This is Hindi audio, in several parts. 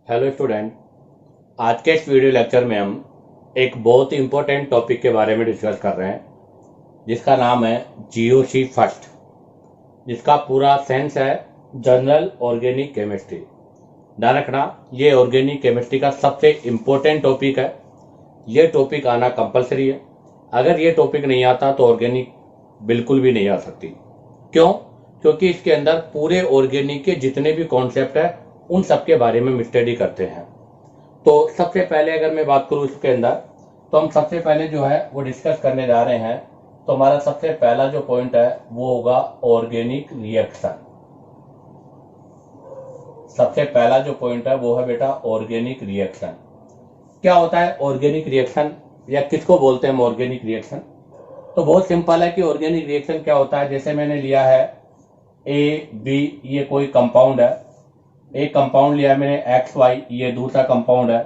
Hello student. आज के इस वीडियो लेक्चर में हम एक बहुत ही इम्पोर्टेंट टॉपिक के बारे में डिस्कस कर रहे हैं जिसका नाम है जीओसी फर्स्ट, जिसका पूरा सेंस है जनरल ऑर्गेनिक केमिस्ट्री। ध्यान रखना, ये ऑर्गेनिक केमिस्ट्री का सबसे इम्पोर्टेंट टॉपिक है। ये टॉपिक आना कंपलसरी है। अगर ये टॉपिक नहीं आता तो ऑर्गेनिक बिल्कुल भी नहीं आ सकती। क्यों? क्योंकि इसके अंदर पूरे ऑर्गेनिक के जितने भी कॉन्सेप्ट है उन सब के बारे में स्टडी करते हैं। तो सबसे पहले अगर मैं बात करूं इसके अंदर, तो हम सबसे पहले जो है वो डिस्कस करने जा रहे हैं। तो हमारा सबसे पहला जो पॉइंट है वो होगा ऑर्गेनिक रिएक्शन। सबसे पहला जो पॉइंट है वो है बेटा ऑर्गेनिक रिएक्शन। क्या होता है ऑर्गेनिक रिएक्शन, या किसको बोलते हैं ऑर्गेनिक रिएक्शन? तो बहुत सिंपल है कि ऑर्गेनिक रिएक्शन क्या होता है। जैसे मैंने लिया है ए बी, ये कोई कंपाउंड है। एक कंपाउंड लिया है मैंने एक्स वाई, ये दूसरा कंपाउंड है।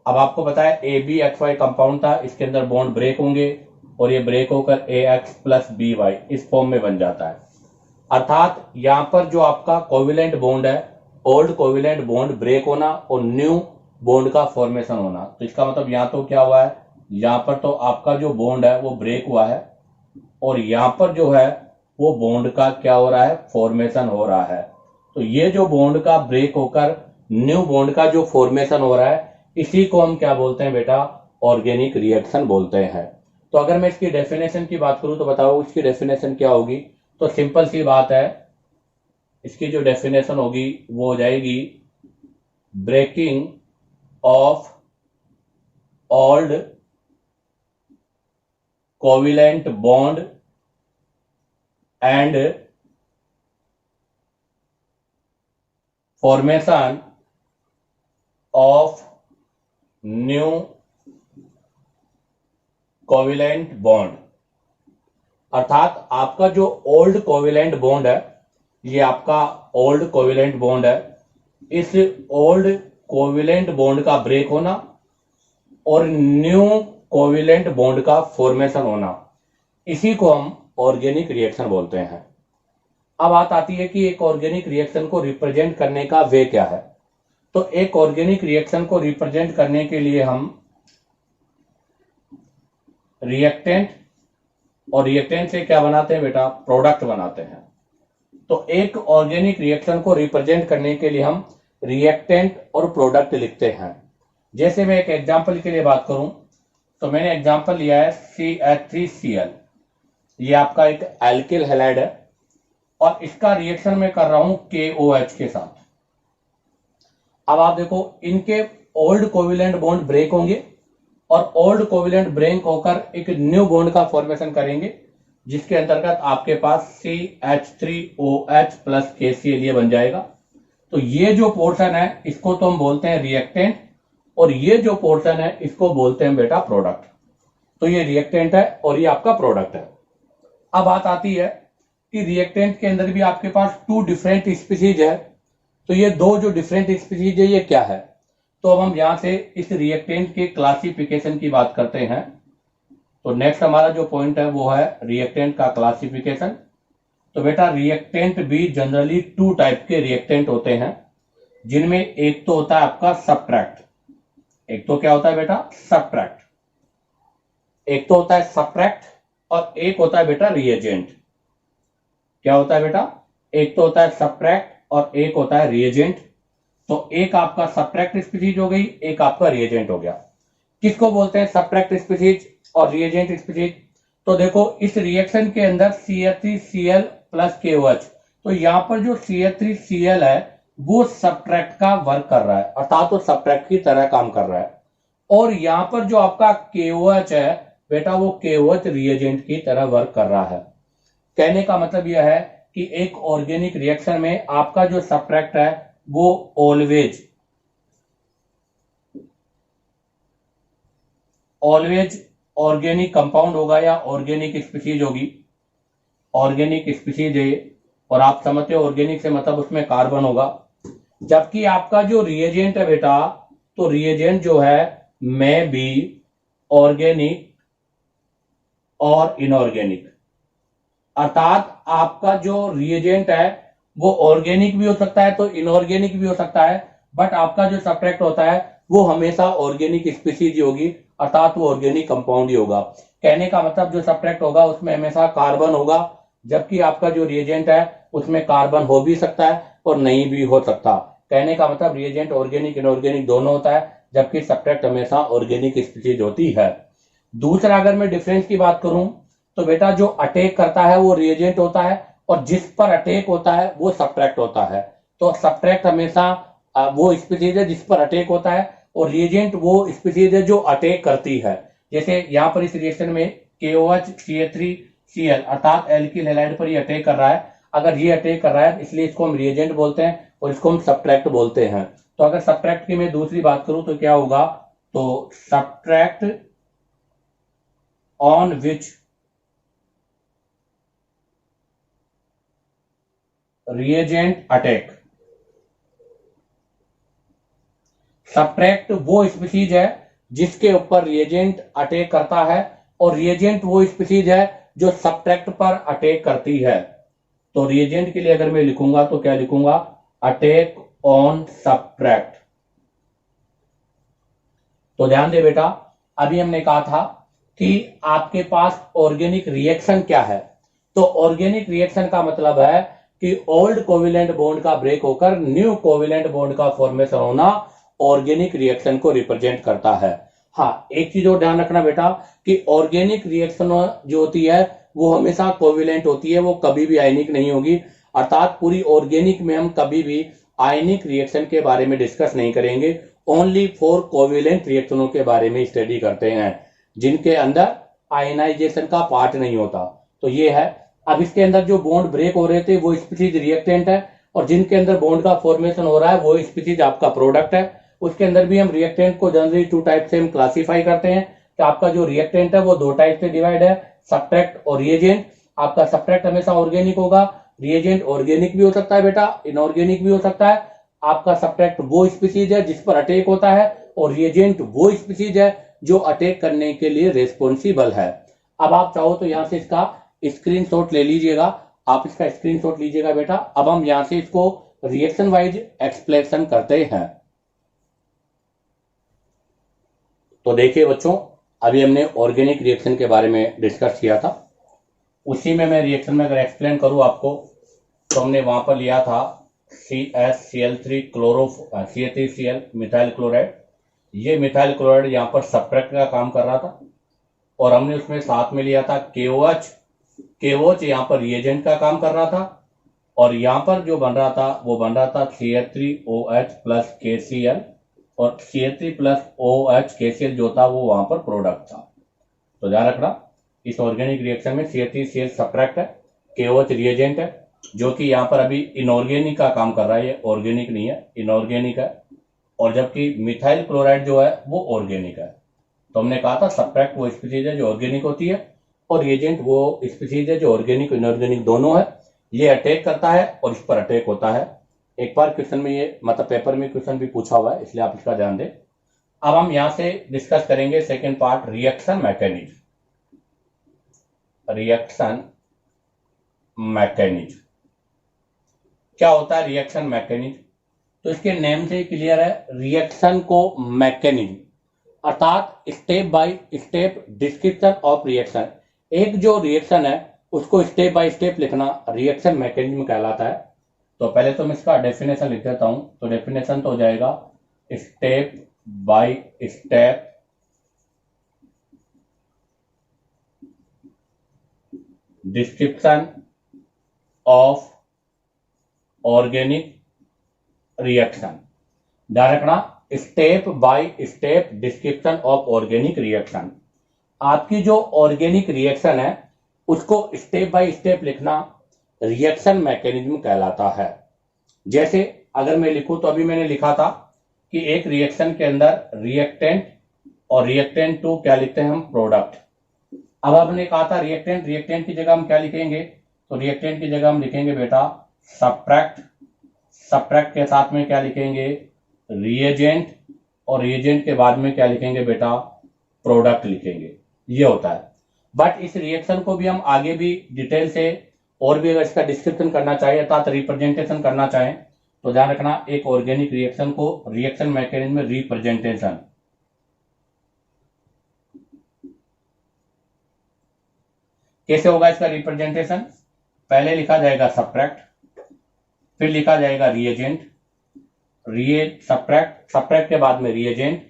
अब आपको पता है A B X Y compound था, इसके अंदर बॉन्ड ब्रेक होंगे और ये ब्रेक होकर ए एक्स प्लस बी वाई इस फॉर्म में बन जाता है। अर्थात यहाँ पर जो आपका कोविलेंट बॉन्ड है, ओल्ड कोविलेंट बॉन्ड ब्रेक होना और न्यू बॉन्ड का फॉर्मेशन होना। तो इसका मतलब यहाँ तो क्या हुआ है, यहाँ पर तो आपका जो बॉन्ड है वो ब्रेक हुआ है और यहाँ पर जो है वो बॉन्ड का क्या हो रहा है, फॉर्मेशन हो रहा है। तो ये जो बॉन्ड का ब्रेक होकर न्यू बॉन्ड का जो फॉर्मेशन हो रहा है, इसी को हम क्या बोलते हैं बेटा, ऑर्गेनिक रिएक्शन बोलते हैं। तो अगर मैं इसकी डेफिनेशन की बात करूं तो बताओ इसकी डेफिनेशन क्या होगी। तो सिंपल सी बात है, इसकी जो डेफिनेशन होगी वो हो जाएगी breaking of old covalent bond and formation of new covalent bond. अर्थात आपका जो ओल्ड कोविलेंट बॉन्ड है, ये आपका ओल्ड कोविलेंट बॉन्ड है, इस ओल्ड कोविलेंट बॉन्ड का ब्रेक होना और न्यू कोविलेंट बॉन्ड का फॉर्मेशन होना, इसी को हम ऑर्गेनिक रिएक्शन बोलते हैं। अब बात आती है कि एक ऑर्गेनिक रिएक्शन को रिप्रेजेंट करने का वे क्या है। तो एक ऑर्गेनिक रिएक्शन को रिप्रेजेंट करने के लिए हम रिएक्टेंट, और रिएक्टेंट से क्या बनाते हैं बेटा, प्रोडक्ट बनाते हैं। तो एक ऑर्गेनिक रिएक्शन को रिप्रेजेंट करने के लिए हम रिएक्टेंट और प्रोडक्ट लिखते हैं। जैसे मैं एक एग्जांपल के लिए बात करूं तो मैंने एग्जांपल लिया है CH3Cl। ये आपका एक एल्किल हैलाइड है और इसका रिएक्शन मैं कर रहा हूं KOH के साथ। अब आप देखो, इनके ओल्ड कोविलेंट बॉन्ड ब्रेक होंगे और ओल्ड कोविलेंट ब्रेक होकर एक न्यू बॉन्ड का फॉर्मेशन करेंगे, जिसके अंतर्गत आपके पास CH3OH प्लस KCl ये बन जाएगा। तो ये जो पोर्शन है इसको तो हम बोलते हैं रिएक्टेंट और ये जो पोर्शन है इसको बोलते हैं बेटा प्रोडक्ट। तो ये रिएक्टेंट है और ये आपका प्रोडक्ट है। अब बात आती है कि रिएक्टेंट के अंदर भी आपके पास टू डिफरेंट स्पीशीज है। तो ये दो जो डिफरेंट स्पीशीज है ये क्या है, तो अब हम यहां से इस रिएक्टेंट के क्लासिफिकेशन की बात करते हैं। तो नेक्स्ट हमारा जो पॉइंट है वो है रिएक्टेंट का क्लासिफिकेशन। तो बेटा रिएक्टेंट भी जनरली टू टाइप के रिएक्टेंट होते हैं, जिनमें एक तो होता है आपका सब्ट्रैक्ट। एक तो क्या होता है बेटा, सब्ट्रैक्ट। एक तो होता है सब्ट्रैक्ट और एक होता है बेटा रिएजेंट। क्या होता है बेटा, एक तो होता है सब्ट्रैक्ट और एक होता है रिएजेंट। तो एक आपका सब्ट्रैक्ट स्पीशीज हो गई, एक आपका रिएजेंट हो गया। किसको बोलते हैं सब्ट्रैक्ट स्पीशीज और रिएजेंट स्पीशीज? तो देखो इस रिएक्शन के अंदर CH3Cl प्लस KOH, तो यहां पर जो CH3Cl है वो सब्ट्रैक्ट का वर्क कर रहा है, अर्थात वो सब्ट्रैक्ट की तरह काम कर रहा है। और यहां पर जो आपका KOH है बेटा, वो KOH रिएजेंट की तरह वर्क कर रहा है। कहने का मतलब यह है कि एक ऑर्गेनिक रिएक्शन में आपका जो सब्ट्रैक्ट है वो ऑलवेज ऑर्गेनिक कंपाउंड होगा या ऑर्गेनिक स्पीशीज होगी। ऑर्गेनिक स्पीशीज है और आप समझते हो ऑर्गेनिक से मतलब उसमें कार्बन होगा। जबकि आपका जो रिएजेंट है बेटा, तो रिएजेंट जो है में बी ऑर्गेनिक और इनऑर्गेनिक। अर्थात आपका जो रिएजेंट है वो ऑर्गेनिक भी हो सकता है तो इनऑर्गेनिक भी हो सकता है। बट आपका जो सब्ट्रैक्ट होता है वो हमेशा ऑर्गेनिक स्पीसीज होगी, अर्थात वो ऑर्गेनिक कंपाउंड ही होगा। कहने का मतलब जो सब्ट्रैक्ट होगा उसमें हमेशा कार्बन होगा, जबकि आपका जो रिएजेंट है उसमें कार्बन हो भी सकता है और नहीं भी हो सकता। कहने का मतलब रिएजेंट ऑर्गेनिक इनऑर्गेनिक दोनों होता है, जबकि सब्ट्रैक्ट हमेशा ऑर्गेनिक स्पीसीज होती है। दूसरा, अगर मैं डिफरेंस की बात करूं तो बेटा जो अटैक करता है वो रिएजेंट होता है और जिस पर अटैक होता है वो सब्ट्रैक्ट होता है। तो सब्ट्रैक्ट हमेशा वो स्पीसीज है जिस पर अटैक होता है और रिएजेंट वो स्पीसीज है जो अटैक करती है। जैसे यहाँ पर इस रिएक्शन में KOH CH3Cl अर्थात एल्किल हैलाइड पर ये अटैक कर रहा है। अगर ये अटैक कर रहा है इसलिए इसको हम रिएजेंट बोलते हैं और इसको हम सब्ट्रैक्ट बोलते हैं। तो अगर सब्ट्रैक्ट की मैं दूसरी बात करूं तो क्या होगा, तो subtract on which reagent attack. Subtract वो स्पीसीज है जिसके ऊपर रिएजेंट अटैक करता है और रिएजेंट वो स्पीसीज है जो सब्ट्रैक्ट पर अटैक करती है। तो रिएजेंट के लिए अगर मैं लिखूंगा तो क्या लिखूंगा, अटैक ऑन सब्ट्रैक्ट। तो ध्यान दे बेटा, अभी हमने कहा था कि आपके पास ऑर्गेनिक रिएक्शन क्या है। तो ऑर्गेनिक रिएक्शन का मतलब है कि ओल्ड कोविलेंट बॉन्ड का ब्रेक होकर न्यू कोविलेंट बॉन्ड का फॉर्मेशन होना ऑर्गेनिक रिएक्शन को रिप्रेजेंट करता है। हाँ, एक चीज और ध्यान रखना बेटा कि ऑर्गेनिक रिएक्शन जो होती है वो हमेशा कोविलेंट होती है, वो कभी भी आयनिक नहीं होगी। अर्थात पूरी ऑर्गेनिक में हम कभी भी आयनिक रिएक्शन के बारे में डिस्कस नहीं करेंगे, ओनली फॉर कोविलेंट रिएक्शनों के बारे में स्टडी करते हैं जिनके अंदर आयनाइजेशन का पार्ट नहीं होता। तो ये है। अब इसके अंदर जो बॉन्ड ब्रेक हो रहे थे वो स्पीसीज रिएक्टेंट है और जिनके अंदर बॉन्ड का फॉर्मेशन हो रहा है वो स्पीसीज आपका प्रोडक्ट है। उसके अंदर भी हम रिएक्टेंट को जनरली 2 टाइप से हम क्लासीफाई करते हैं कि आपका जो रिएक्टेंट है वो 2 टाइप से डिवाइड है, सब्ट्रैक्ट और रिएजेंट। आपका सब्ट्रैक्ट हमेशा ऑर्गेनिक होगा, रिएजेंट ऑर्गेनिक भी हो सकता है बेटा, इनऑर्गेनिक भी हो सकता है। आपका सब्ट्रैक्ट वो स्पीसीज है जिस पर अटैक होता है और रिएजेंट वो स्पीसीज है जो अटैक करने के लिए रेस्पॉन्सिबल है। अब आप चाहो तो यहां से इसका स्क्रीनशॉट ले लीजिएगा, आप इसका स्क्रीनशॉट लीजिएगा बेटा। अब हम यहां से इसको रिएक्शन वाइज एक्सप्लेनेशन करते हैं। तो देखिए बच्चों, अभी हमने ऑर्गेनिक रिएक्शन के बारे में डिस्कस किया था, उसी में मैं रिएक्शन में अगर एक्सप्लेन करूं आपको तो हमने वहां पर लिया था CaCl3 CH3Cl मिथाइल क्लोराइड। ये मिथाइल क्लोराइड यहाँ पर सब्ट्रैक्ट का काम कर रहा था और हमने उसमें साथ में लिया था KOH यहाँ पर रिएजेंट का काम कर रहा था और यहाँ पर जो बन रहा था वो बन रहा था CH3OH प्लस KCl और CH3 प्लस OH KCl जो था वो वहां पर प्रोडक्ट था। तो ध्यान रखना, इस ऑर्गेनिक रिएक्शन में CH3Cl सब्ट्रैक्ट है, KOH रिएजेंट है जो कि यहाँ पर अभी इनऑर्गेनिक का काम कर रहा है, ये ऑर्गेनिक नहीं है, इनऑर्गेनिक है। और जबकि मिथाइल क्लोराइड जो है वो ऑर्गेनिक है। तो हमने कहा था सब्ट्रैक्ट वो स्पीसीज है जो ऑर्गेनिक होती है और रिएजेंट वो स्पीसीज है जो ऑर्गेनिक इनऑर्गेनिक दोनों है। ये अटैक करता है और इस पर अटैक होता है। एक बार क्वेश्चन में ये मतलब पेपर में क्वेश्चन भी पूछा हुआ है, इसलिए आप इसका ध्यान दें। अब हम यहां से डिस्कस करेंगे second part, reaction mechanism. Reaction mechanism क्या होता है? रिएक्शन मैकेनिज्म तो इसके नेम से ही क्लियर है, रिएक्शन को मैकेनिज्म अर्थात step by step description of reaction. एक जो रिएक्शन है उसको स्टेप बाय स्टेप लिखना रिएक्शन मैकेनिज्म कहलाता है। तो पहले तो मैं इसका डेफिनेशन लिख देता हूं। तो डेफिनेशन तो हो जाएगा step by step description of organic reaction. ध्यान रखना, step by step description of organic reaction. आपकी जो ऑर्गेनिक रिएक्शन है उसको स्टेप बाय स्टेप लिखना रिएक्शन मैकेनिज्म कहलाता है। जैसे अगर मैं लिखूं तो अभी मैंने लिखा था कि एक रिएक्शन के अंदर रिएक्टेंट और रिएक्टेंट टू क्या लिखते हैं हम, प्रोडक्ट। अब आपने कहा था रिएक्टेंट, रिएक्टेंट की जगह हम क्या लिखेंगे? तो रिएक्टेंट की जगह हम लिखेंगे बेटा सब्ट्रैक्ट, सब्ट्रैक्ट के साथ में क्या लिखेंगे? रिएजेंट, और रिएजेंट के बाद में क्या लिखेंगे बेटा? प्रोडक्ट लिखेंगे। ये होता है। बट इस रिएक्शन को भी हम आगे भी डिटेल से और भी अगर इसका डिस्क्रिप्शन करना चाहें अर्थात रिप्रेजेंटेशन करना चाहें तो ध्यान रखना, एक ऑर्गेनिक रिएक्शन को रिएक्शन मैकेनिज्म में रिप्रेजेंटेशन, कैसे होगा इसका रिप्रेजेंटेशन? पहले लिखा जाएगा सब्ट्रैक्ट, फिर लिखा जाएगा रिएजेंट, सब्ट्रैक्ट के बाद में रिएजेंट,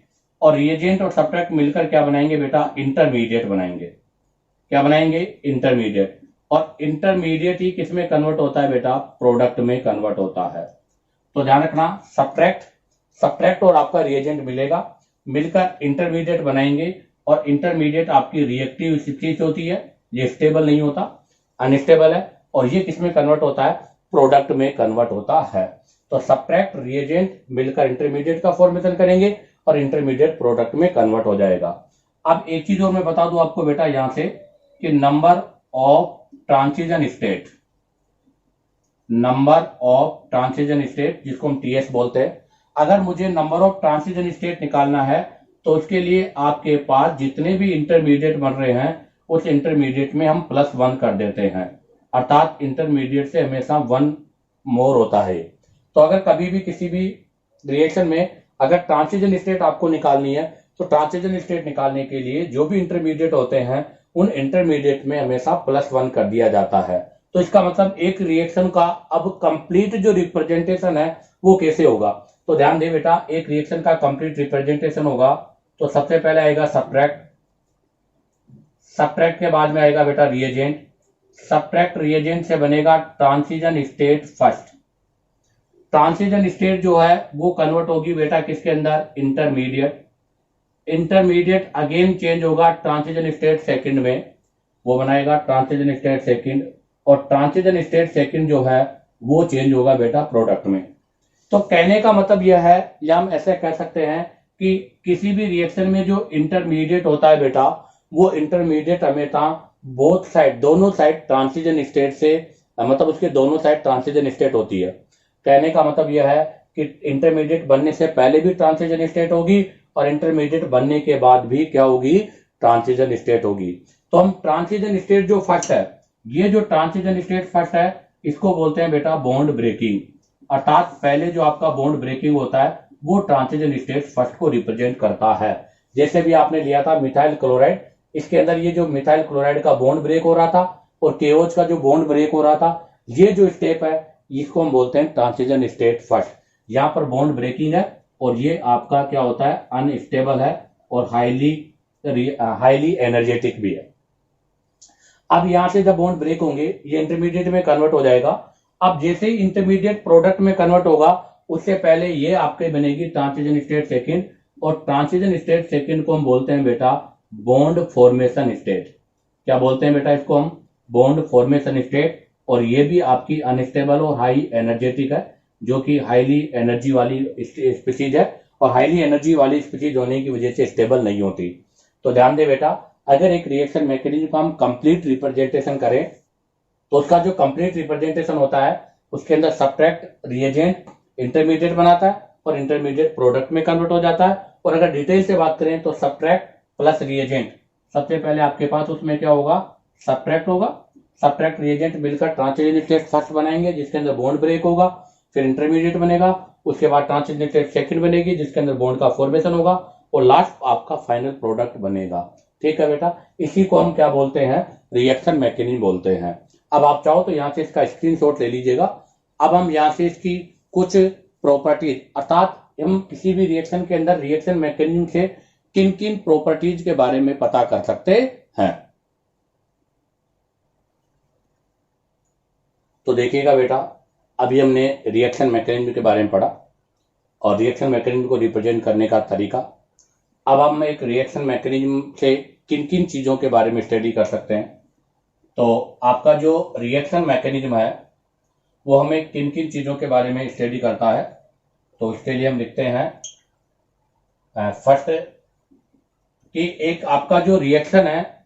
और रिएजेंट और सब्ट्रैक्ट मिलकर क्या बनाएंगे बेटा? इंटरमीडिएट बनाएंगे। क्या बनाएंगे? इंटरमीडिएट। और इंटरमीडिएट ही किसमें कन्वर्ट होता है बेटा? प्रोडक्ट में कन्वर्ट होता है। तो ध्यान रखना, सब्ट्रैक्ट और आपका रिएजेंट मिलकर इंटरमीडिएट बनाएंगे, और इंटरमीडिएट आपकी रिएक्टिव स्पीशीज होती है, ये स्टेबल नहीं होता, अनस्टेबल है, और ये किसमें कन्वर्ट होता है? प्रोडक्ट में कन्वर्ट होता है। तो सब्ट्रैक्ट रिएजेंट मिलकर इंटरमीडिएट का फॉर्मेशन करेंगे और इंटरमीडिएट प्रोडक्ट में कन्वर्ट हो जाएगा। अब एक चीज और मैं बता दूं आपको बेटा यहां से कि नंबर ऑफ ट्रांजिशन स्टेट जिसको हम टीएस बोलते हैं, अगर मुझे नंबर ऑफ ट्रांजिशन स्टेट निकालना है तो उसके लिए आपके पास जितने भी इंटरमीडिएट बन रहे हैं उस इंटरमीडिएट में हम +1 कर देते हैं, अर्थात इंटरमीडिएट से हमेशा 1 मोर होता है। तो अगर कभी भी किसी भी रिएक्शन में अगर ट्रांजिशन स्टेट आपको निकालनी है तो ट्रांजिशन स्टेट निकालने के लिए जो भी इंटरमीडिएट होते हैं उन इंटरमीडिएट में हमेशा +1 कर दिया जाता है। तो इसका मतलब एक रिएक्शन का अब कंप्लीट जो रिप्रेजेंटेशन है वो कैसे होगा? तो ध्यान दे बेटा, एक रिएक्शन का कंप्लीट रिप्रेजेंटेशन होगा तो सबसे पहले आएगा सब्ट्रैक्ट के बाद में आएगा बेटा रिएजेंट, सब्ट्रैक्ट रिएजेंट से बनेगा transition state first. Transition state जो है वो कन्वर्ट होगी बेटा किसके अंदर? इंटरमीडिएट अगेन चेंज होगा ट्रांजिशन स्टेट सेकंड में, वो बनाएगा ट्रांजिशन स्टेट सेकंड, और ट्रांजिशन स्टेट सेकंड जो है वो चेंज होगा बेटा प्रोडक्ट में। तो कहने का मतलब यह है, या हम ऐसे कह सकते हैं कि किसी भी रिएक्शन में जो इंटरमीडिएट होता है बेटा वो इंटरमीडिएट हमेशा बोथ साइड, दोनों साइड ट्रांजिशन स्टेट से, मतलब उसके दोनों साइड ट्रांजिशन स्टेट होती है। कहने का मतलब यह है कि इंटरमीडिएट बनने से पहले भी ट्रांजिशन स्टेट होगी और इंटरमीडिएट बनने के बाद भी क्या होगी? ट्रांजिशन स्टेट होगी। तो हम ट्रांजिशन स्टेट जो फर्स्ट है, ये जो ट्रांजिशन स्टेट फर्स्ट है इसको बोलते हैं बेटा बॉन्ड ब्रेकिंग, अर्थात पहले जो आपका बॉन्ड ब्रेकिंग होता है वो ट्रांजिशन स्टेट फर्स्ट को रिप्रेजेंट करता है। जैसे भी आपने लिया था मिथाइल क्लोराइड, इसके अंदर ये जो मिथाइल क्लोराइड का बॉन्ड ब्रेक हो रहा था और KOH का जो बॉन्ड ब्रेक हो रहा था, ये जो स्टेप है इसको हम बोलते हैं ट्रांजिशन स्टेट फर्स्ट। यहाँ पर बॉन्ड ब्रेकिंग है और ये आपका क्या होता है? अनस्टेबल है और हाईली एनर्जेटिक भी है। अब यहां से जब बॉन्ड ब्रेक होंगे ये इंटरमीडिएट में कन्वर्ट हो जाएगा। अब जैसे ही इंटरमीडिएट प्रोडक्ट में कन्वर्ट होगा उससे पहले ये आपके बनेगी ट्रांजिशन स्टेट सेकंड, और ट्रांजिशन स्टेट सेकंड को हम बोलते हैं बेटा बॉन्ड फॉर्मेशन स्टेट। क्या बोलते हैं बेटा इसको? हम बॉन्ड फॉर्मेशन स्टेट। और ये भी आपकी अनस्टेबल और हाई एनर्जेटिक है, जो कि हाईली एनर्जी वाली स्पीशीज है, और हाईली एनर्जी वाली स्पीशीज होने की वजह से स्टेबल नहीं होती। तो ध्यान दे बेटा, अगर एक रिएक्शन मैकेनिज्म का हम कंप्लीट रिप्रेजेंटेशन करें तो उसका जो कंप्लीट रिप्रेजेंटेशन होता है उसके अंदर सब्ट्रैक्ट रिएजेंट इंटरमीडिएट बनाता है और इंटरमीडिएट प्रोडक्ट में कन्वर्ट हो जाता है। और अगर डिटेल से बात करें तो सब्ट्रैक्ट प्लस रिएजेंट, सबसे पहले आपके पास उसमें क्या होगा? सब्ट्रैक्ट होगा, सब्ट्रैक्ट रिएजेंट मिलकर ट्रांजिशन स्टेट फर्स्ट बनाएंगे जिसके अंदर बॉन्ड ब्रेक होगा, फिर इंटरमीडिएट बनेगा, उसके बाद ट्रांजिशन स्टेट सेकंड बनेगी जिसके अंदर बॉन्ड का फॉर्मेशन होगा, और लास्ट आपका फाइनल प्रोडक्ट बनेगा। ठीक है बेटा, इसी को हम क्या बोलते हैं? रिएक्शन मैकेनिज्म बोलते हैं। अब आप चाहो तो यहां से इसका स्क्रीनशॉट ले लीजिएगा। अब हम यहां से इसकी कुछ प्रॉपर्टीज, अर्थात हम किसी भी रिएक्शन के अंदर रिएक्शन मैकेनिज्म से किन किन प्रॉपर्टीज के बारे में पता कर सकते हैं। तो देखिएगा बेटा, अभी हमने रिएक्शन मैकेनिज्म के बारे में पढ़ा और रिएक्शन मैकेनिज्म को रिप्रेजेंट करने का तरीका। अब हम एक रिएक्शन मैकेनिज्म से किन किन चीजों के बारे में स्टडी कर सकते हैं। तो आपका जो रिएक्शन मैकेनिज्म है वो हमें किन किन चीजों के बारे में स्टडी करता है, तो उसके लिए हम लिखते हैं फर्स्ट कि एक आपका जो रिएक्शन है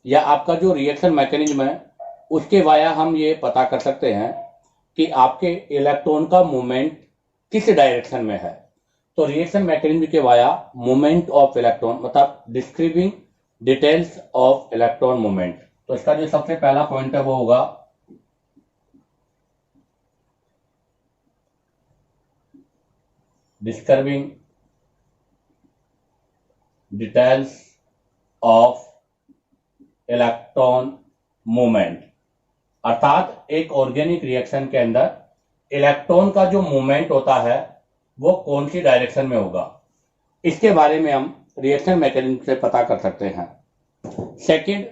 या आपका जो रिएक्शन मैकेनिज्म है उसके वाया हम ये पता कर सकते हैं कि आपके इलेक्ट्रॉन का मूवमेंट किस डायरेक्शन में है। तो रिएक्शन मैकेनिज्म के वाया मूवमेंट ऑफ इलेक्ट्रॉन, मतलब describing details of electron movement. तो इसका जो सबसे पहला पॉइंट है वो होगा describing details of electron movement, अर्थात एक ऑर्गेनिक रिएक्शन के अंदर इलेक्ट्रॉन का जो मूवमेंट होता है वो कौन सी डायरेक्शन में होगा, इसके बारे में हम रिएक्शन मैकेनिज्म से पता कर सकते हैं। सेकंड,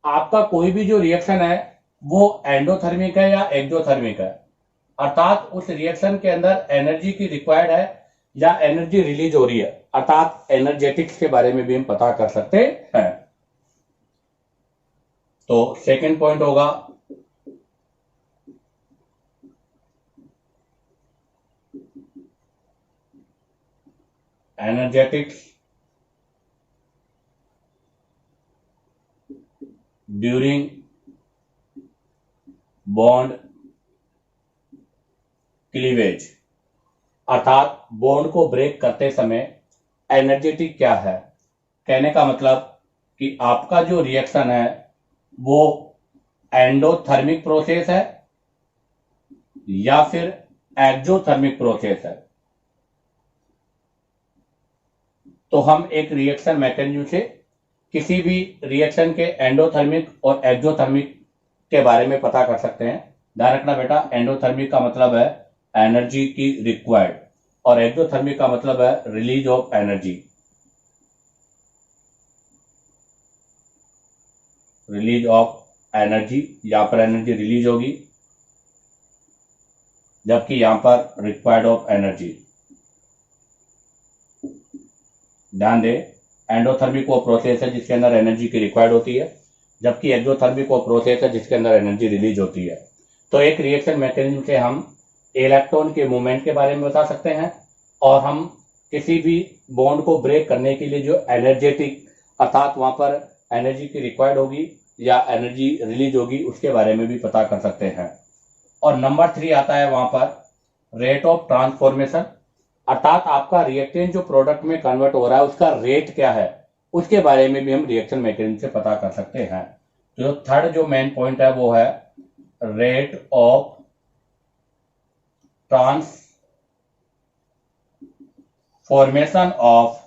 आपका कोई भी जो रिएक्शन है वो एंडोथर्मिक है या एक्सोथर्मिक है, अर्थात उस रिएक्शन के अंदर एनर्जी की रिक्वायर्ड है या एनर्जी रिलीज हो रही है, अर्थात एनर्जेटिक्स के बारे में भी हम पता कर सकते हैं। तो सेकंड पॉइंट होगा एनर्जेटिक्स ड्यूरिंग बॉन्ड क्लीवेज, अर्थात बॉन्ड को ब्रेक करते समय एनर्जेटिक क्या है। कहने का मतलब कि आपका जो रिएक्शन है वो एंडोथर्मिक प्रोसेस है या फिर एक्सोथर्मिक प्रोसेस है। तो हम एक रिएक्शन मैकेनिज्म से किसी भी रिएक्शन के एंडोथर्मिक और एक्सोथर्मिक के बारे में पता कर सकते हैं। ध्यान रखना बेटा, एंडोथर्मिक का मतलब है एनर्जी की रिक्वायर्ड और एक्सोथर्मिक का मतलब है release of energy. Release of energy, यहां पर एनर्जी रिलीज होगी जबकि यहां पर रिक्वायर्ड ऑफ एनर्जी। ध्यान दे, एंडोथर्मिक वो प्रोसेस है जिसके अंदर एनर्जी की रिक्वायर्ड होती है, जबकि एक्सोथर्मिक वो प्रोसेस है जिसके अंदर एनर्जी रिलीज होती है। तो एक रिएक्शन मैकेनिज्म से हम इलेक्ट्रॉन के मूवमेंट के बारे में बता सकते हैं और हम किसी भी बॉन्ड को ब्रेक करने के लिए जो एनर्जेटिक, अर्थात वहां पर एनर्जी की रिक्वायर्ड होगी या एनर्जी रिलीज होगी, उसके बारे में भी पता कर सकते हैं। और नंबर 3 आता है वहां पर रेट ऑफ ट्रांसफॉर्मेशन, अर्थात आपका रिएक्टेंट जो प्रोडक्ट में कन्वर्ट हो रहा है उसका रेट क्या है, उसके बारे में भी हम रिएक्शन मैकेनिज्म से पता कर सकते हैं। तो थर्ड जो मेन पॉइंट है वो है rate of transformation of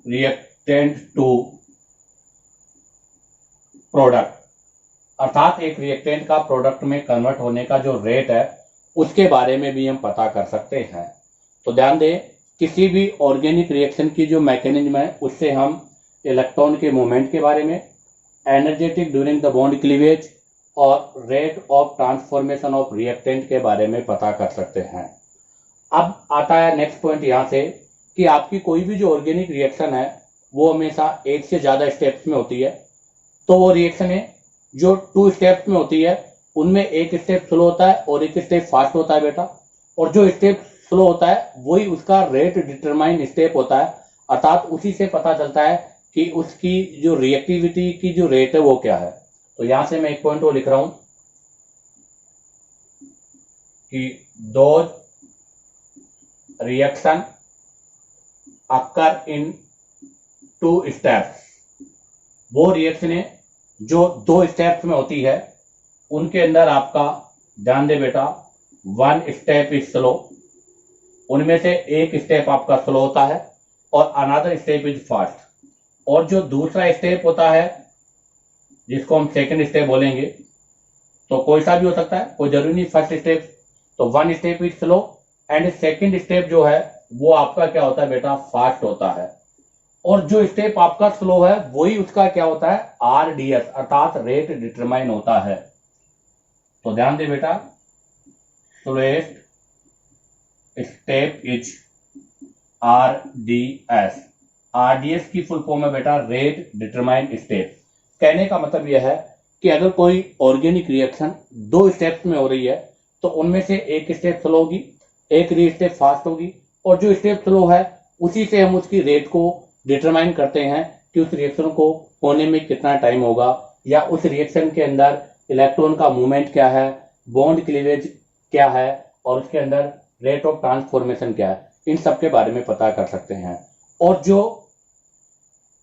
reactant to product, अर्थात एक रिएक्टेंट का प्रोडक्ट में कन्वर्ट होने का जो रेट है उसके बारे में भी हम पता कर सकते हैं। तो ध्यान दें, किसी भी ऑर्गेनिक रिएक्शन की जो मैकेनिज्म है उससे हम इलेक्ट्रॉन के मूवमेंट के बारे में, energetic during the bond cleavage और rate of transformation of reactant के बारे में पता कर सकते हैं। अब आता है नेक्स्ट पॉइंट यहाँ से कि आपकी कोई भी जो ऑर्गेनिक रिएक्शन है वो हमेशा एक से ज्यादा स्टेप्स में होती है। तो वो रिएक्शन है जो 2 स्टेप्स में होती है उनमें एक स्टेप स्लो होता है और एक स्टेप फास्ट होता है बेटा, और जो स्टेप स्लो होता है वही उसका रेट डिटरमाइन स्टेप होता है, अर्थात उसी से पता चलता है कि उसकी जो रिएक्टिविटी की जो रेट है वो क्या है। तो यहां से मैं एक पॉइंट वो लिख रहा हूं कि दो रिएक्शन अकर इन 2 स्टेप्स, वो रिएक्शन है जो 2 स्टेप्स में होती है, उनके अंदर आपका ध्यान दे बेटा 1 स्टेप इज स्लो, उनमें से एक स्टेप आपका स्लो होता है और अनदर स्टेप इज फास्ट, और जो दूसरा स्टेप होता है जिसको हम सेकंड स्टेप बोलेंगे, तो कोई सा भी हो सकता है, कोई जरूरी नहीं फर्स्ट स्टेप। तो 1 step is slow and second step जो है वो आपका क्या होता है बेटा, फास्ट होता है, और जो स्टेप आपका स्लो है वही उसका क्या होता है, आरडीएस, अर्थात रेट डिटरमाइन होता है। तो ध्यान दे बेटा, slowest step is RDS. RDS की फुल फॉर्म है बेटा रेट डिटरमाइन स्टेप। कहने का मतलब यह है कि अगर कोई ऑर्गेनिक रिएक्शन 2 स्टेप्स में हो रही है तो उनमें से एक स्टेप स्लो होगी, एक स्टेप फास्ट होगी, और जो स्टेप स्लो है उसी से हम उसकी रेट को डिटरमाइन करते हैं कि उस रिएक्शन को होने में कितना टाइम होगा, या उस रिएक्शन के अंदर इलेक्ट्रॉन का मूवमेंट क्या है, बॉन्ड क्लीवेज क्या है, और उसके अंदर रेट ऑफ ट्रांसफॉर्मेशन क्या है, इन सब के बारे में पता कर सकते हैं। और जो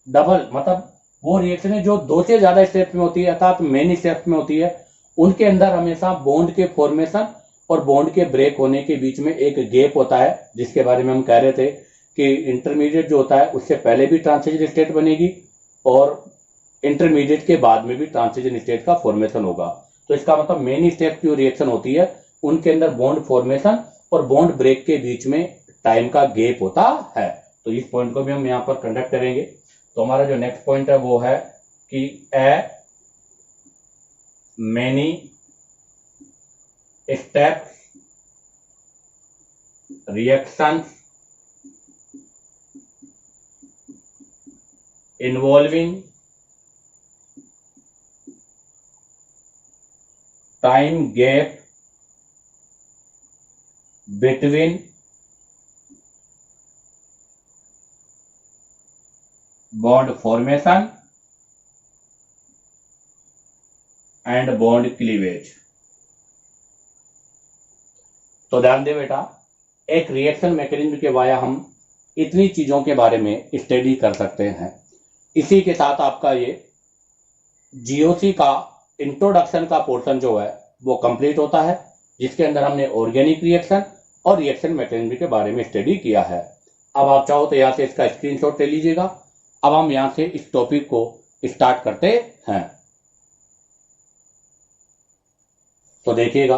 डबल मतलब वो रिएक्शन है जो 2 से ज्यादा स्टेप्स में होती है, अर्थात मेनी स्टेप्स में होती है, उनके अंदर हमेशा बॉन्ड के फॉर्मेशन और बॉन्ड के ब्रेक होने के बीच में एक गैप होता है, जिसके बारे में हम कह रहे थे कि इंटरमीडिएट जो होता है उससे पहले भी ट्रांजिशन स्टेट बनेगी और इंटरमीडिएट के बाद में भी ट्रांजिशन स्टेट का फॉर्मेशन होगा। तो इसका मतलब मेन स्टेप जो रिएक्शन होती है उनके अंदर बॉन्ड फॉर्मेशन और बॉन्ड ब्रेक के बीच में टाइम का गैप होता है। तो इस पॉइंट को भी हम यहां पर कंडक्ट करेंगे। तो हमारा जो नेक्स्ट पॉइंट है वो है कि many steps reactions involving time gap between bond formation and bond cleavage। तो ध्यान दे बेटा, एक रिएक्शन मैकेनिज्म के वाया हम इतनी चीजों के बारे में स्टडी कर सकते हैं। इसी के साथ आपका ये जीओसी का इंट्रोडक्शन का पोर्शन जो है वो कंप्लीट होता है, जिसके अंदर हमने ऑर्गेनिक रिएक्शन और रिएक्शन मैकेनिज्म के बारे में स्टडी किया है। अब आप चाहो तो यहां से इसका स्क्रीनशॉट ले लीजिएगा। अब हम यहां से इस टॉपिक को स्टार्ट करते हैं। तो देखिएगा,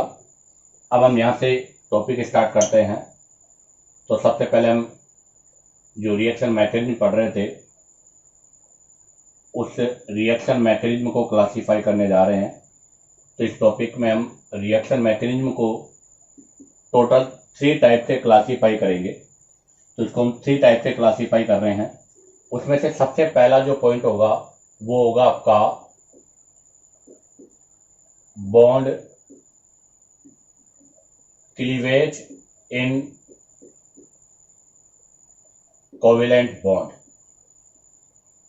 अब हम यहां से टॉपिक स्टार्ट करते हैं। तो सबसे पहले हम जो रिएक्शन मैकेनिज्म पढ़ रहे थे उस रिएक्शन मैकेनिज्म को क्लासिफाई करने जा रहे हैं। तो इस टॉपिक में हम रिएक्शन मैकेनिज्म को टोटल 3 टाइप से क्लासिफाई करेंगे। तो इसको हम 3 टाइप से क्लासिफाई कर रहे हैं। उसमें से सबसे पहला जो पॉइंट होगा वो होगा आपका bond cleavage in covalent bond,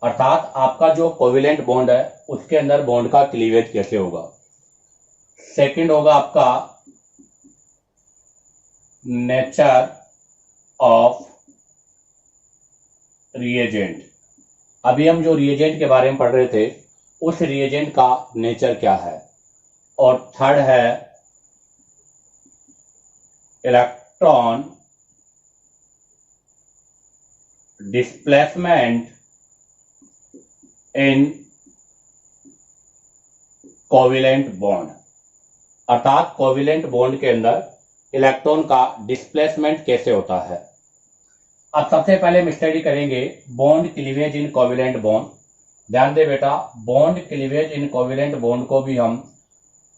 अर्थात आपका जो कोवेलेंट बॉन्ड है उसके अंदर बॉन्ड का क्लीवेज कैसे होगा। सेकंड होगा आपका नेचर ऑफ रिएजेंट। अभी हम जो रिएजेंट के बारे में पढ़ रहे थे उस रिएजेंट का नेचर क्या है। और थर्ड है electron displacement in covalent bond, अर्थात कोवेलेंट बॉन्ड के अंदर इलेक्ट्रॉन का डिस्प्लेसमेंट कैसे होता है। अब सबसे पहले हम स्टडी करेंगे bond cleavage in covalent bond. ध्यान दे बेटा, bond cleavage in covalent bond को भी हम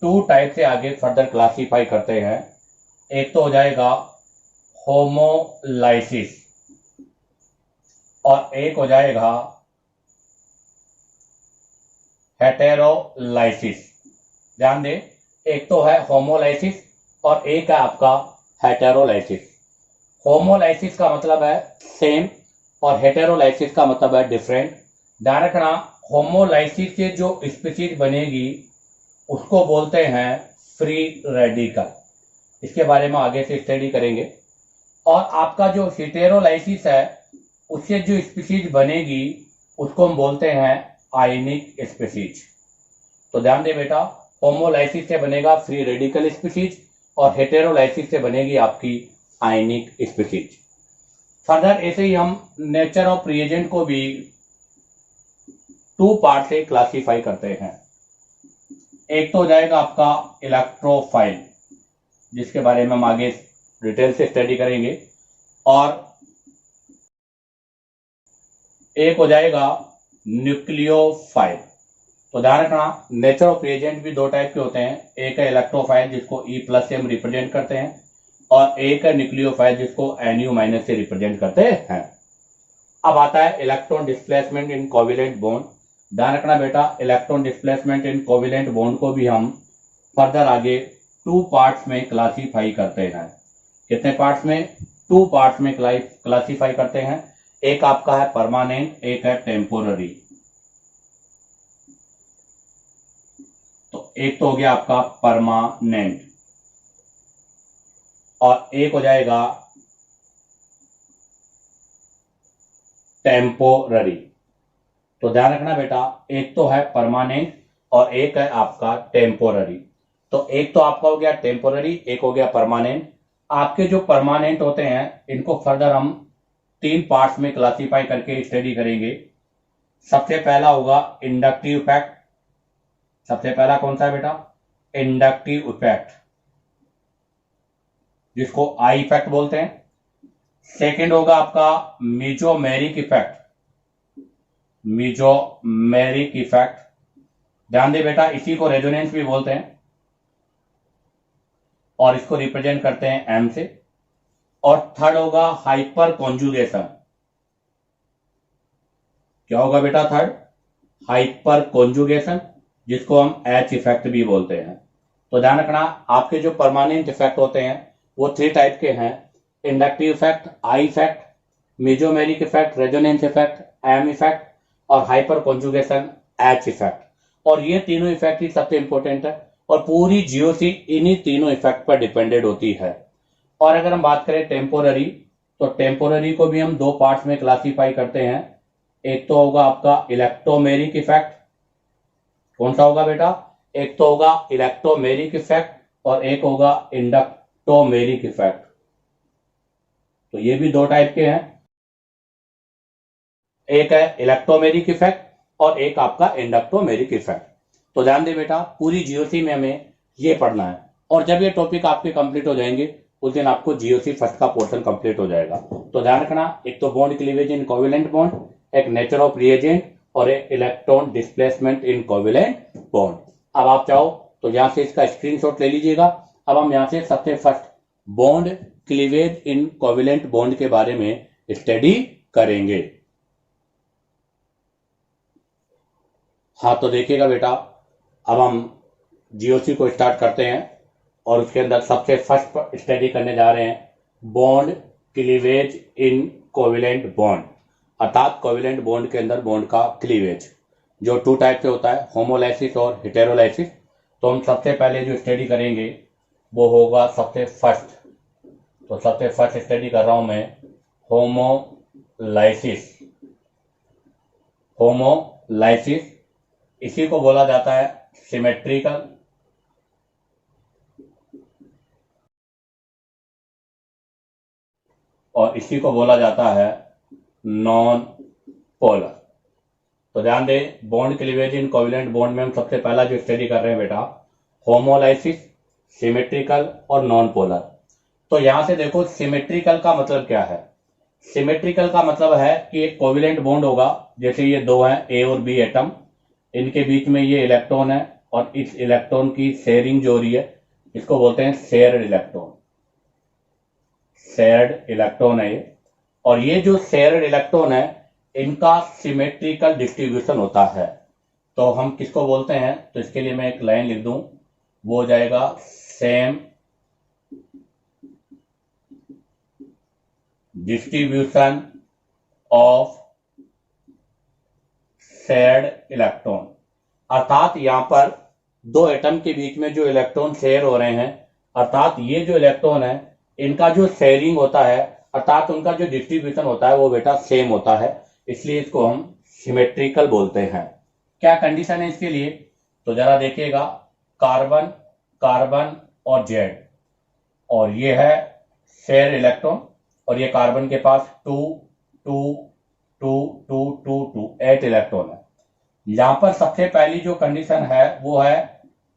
2 टाइप से आगे फर्दर क्लासिफाई करते हैं। एक तो हो जाएगा होमोलाइसिस और एक हो जाएगा हेटेरोलाइसिस। ध्यान दे, एक तो है होमोलाइसिस और एक है आपका हेटेरोलाइसिस। होमोलाइसिस का मतलब है सेम और हेटेरोलाइसिस का मतलब है डिफरेंट। ध्यान रखना, होमोलाइसिस से जो स्पीशीज बनेगी उसको बोलते हैं फ्री रेडिकल। इसके बारे में आगे से स्टडी करेंगे। और आपका जो हेटेरोलाइसिस है उससे जो स्पीशीज बनेगी उसको हम बोलते हैं आयनिक स्पीशीज। तो ध्यान दे बेटा, होमोलाइसिस से बनेगा फ्री रेडिकल स्पीशीज और हेटेरोलाइसिस से बनेगी आपकी आयनिक स्पीशीज। फर्दर ऐसे ही हम नेचर ऑफ रिएजेंट को भी 2 पार्ट से क्लासिफाई करते हैं। एक तो हो जाएगा आपका इलेक्ट्रोफाइल, जिसके बारे में हम आगे डिटेल से स्टडी करेंगे, और एक हो जाएगा न्यूक्लियोफाइल। तो ध्यान रखना, नेचर ऑफ रिएजेंट भी 2 टाइप के होते हैं। एक है इलेक्ट्रोफाइल जिसको E+ से हम रिप्रेजेंट करते हैं और एक है न्यूक्लियोफाइल जिसको Nu- से रिप्रेजेंट करते हैं। अब आता है electron displacement in covalent bond. ध्यान रखना बेटा, electron displacement in covalent bond को भी हम फर्दर आगे 2 पार्ट्स में क्लासिफाई करते हैं। कितने पार्ट्स में? 2 पार्ट्स में क्लासिफाई करते हैं। एक आपका है परमानेंट, एक है टेम्पोररी। तो एक तो हो गया आपका परमानेंट और एक हो जाएगा टेम्पोररी। तो ध्यान रखना बेटा, एक तो है परमानेंट और एक है आपका टेम्पोररी। तो एक तो आपका हो गया टेम्पोररी, एक हो गया परमानेंट। आपके जो परमानेंट होते हैं इनको फर्दर हम 3 पार्ट्स में क्लासीफाई करके स्टडी करेंगे। सबसे पहला होगा इंडक्टिव इफेक्ट। सबसे पहला कौन सा है बेटा? इंडक्टिव इफेक्ट, जिसको आई इफेक्ट बोलते हैं। सेकंड होगा आपका मीजोमेरिक इफेक्ट। मीजोमेरिक इफेक्ट, ध्यान दे बेटा, इसी को रेजोनेंस भी बोलते हैं और इसको रिप्रेजेंट करते हैं एम से। और थर्ड होगा हाइपर कॉन्जुगेशन। क्या होगा बेटा थर्ड? हाइपर कॉन्जुगेशन, जिसको हम एच इफेक्ट भी बोलते हैं। तो ध्यान रखना, आपके जो परमानेंट इफेक्ट होते हैं वो 3 टाइप के हैं: inductive effect, I effect, mesomeric effect, resonance effect, M effect, और हाइपर कॉन्जुगेशन, एच इफेक्ट। और ये तीनों इफेक्ट ही सबसे इंपॉर्टेंट है और पूरी जीओसी इन्हीं तीनों इफेक्ट पर डिपेंडेड होती है। और अगर हम बात करें टेम्पोररी, तो टेम्पोररी को भी हम 2 पार्ट्स में क्लासीफाई करते हैं। एक तो होगा आपका इलेक्ट्रोमेरिक इफेक्ट। कौन सा होगा बेटा? एक तो होगा इलेक्ट्रोमेरिक इफेक्ट और एक होगा इंडक्टोमेरिक इफेक्ट। तो ये भी 2 टाइप के हैं, एक है इलेक्ट्रोमेरिक इफेक्ट और एक आपका इंडक्टोमेरिक इफेक्ट। तो ध्यान दे बेटा, पूरी जीओसी में हमें ये पढ़ना है और जब ये टॉपिक आपके कंप्लीट हो जाएंगे उस दिन आपको जीओसी फर्स्ट का पोर्शन कंप्लीट हो जाएगा। तो ध्यान रखना, एक तो bond cleavage in covalent bond, एक नेचर ऑफ रिएजेंट और एक electron displacement in covalent bond. अब आप चाहो तो यहां से इसका स्क्रीनशॉट ले लीजिएगा। अब हम यहां से सबसे first bond cleavage in covalent bond के बारे में स्टडी करेंगे। हाँ तो देखिएगा बेटा, अब हम जीओसी को स्टार्ट करते हैं और उसके अंदर सबसे फर्स्ट स्टडी करने जा रहे हैं bond cleavage in covalent bond, अर्थात कोवेलेंट बॉन्ड के अंदर बॉन्ड का क्लीवेज, जो 2 टाइप से होता है, होमोलाइसिस और हेटेरोलाइसिस। तो हम सबसे पहले जो स्टडी करेंगे वो होगा सबसे फर्स्ट, तो सबसे फर्स्ट स्टडी कर रहा हूं मैं होमोलाइसिस। होमोलाइसिस, इसी को बोला जाता है सिमेट्रिकल और इसी को बोला जाता है नॉन पोलर। तो ध्यान दे, bond cleavage in covalent bond में हम सबसे पहला जो स्टडी कर रहे हैं बेटा, होमोलाइसिस, सिमेट्रिकल और नॉन पोलर। तो यहां से देखो, सिमेट्रिकल का मतलब क्या है? सिमेट्रिकल का मतलब है कि एक कोवेलेंट बॉन्ड होगा, जैसे ये 2 हैं ए और बी एटम, इनके बीच में ये इलेक्ट्रॉन है और इस इलेक्ट्रॉन की शेयरिंग जो हो रही है इसको बोलते हैं शेयर्ड इलेक्ट्रॉन। शेयर्ड इलेक्ट्रॉन है ये, और ये जो शेयर्ड इलेक्ट्रॉन है इनका सिमेट्रिकल डिस्ट्रीब्यूशन होता है। तो हम किसको बोलते हैं? तो इसके लिए मैं एक लाइन लिख दूं, वो हो जाएगा same distribution of shared electron. अर्थात यहां पर 2 एटम के बीच में जो इलेक्ट्रॉन शेयर हो रहे हैं, अर्थात ये जो इलेक्ट्रॉन है इनका जो शेयरिंग होता है, अर्थात उनका जो डिस्ट्रीब्यूशन होता है वो बेटा सेम होता है, इसलिए इसको हम सिमेट्रिकल बोलते हैं। क्या कंडीशन है इसके लिए? तो जरा देखिएगा, कार्बन, कार्बन और जेड, और ये है शेयर इलेक्ट्रॉन, और ये कार्बन के पास 2 2 2 2 2 2 8 इलेक्ट्रॉन है। यहां पर सबसे पहली जो कंडीशन है वो है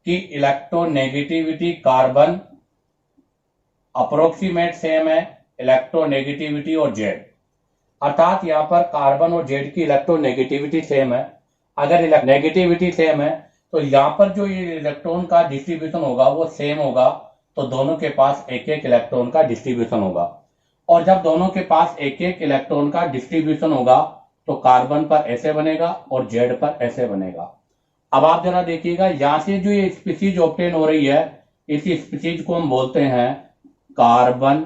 कि इलेक्ट्रोनेगेटिविटी कार्बन अप्रोक्सीमेट सेम है इलेक्ट्रोनेगेटिविटी और जेड, अर्थात यहां पर कार्बन और जेड की इलेक्ट्रोनेगेटिविटी सेम है। अगर नेगेटिविटी सेम है तो यहां पर जो ये इलेक्ट्रॉन का डिस्ट्रीब्यूशन होगा वो सेम होगा, तो दोनों के पास एक एक इलेक्ट्रॉन का डिस्ट्रीब्यूशन होगा। और जब दोनों के पास एक एक इलेक्ट्रॉन का डिस्ट्रीब्यूशन होगा तो कार्बन पर ऐसे बनेगा और जेड पर ऐसे बनेगा। अब आप जरा देखिएगा, यहां से जो ये स्पीसीज ऑब्टेन हो रही है, इस स्पीसीज को हम बोलते हैं कार्बन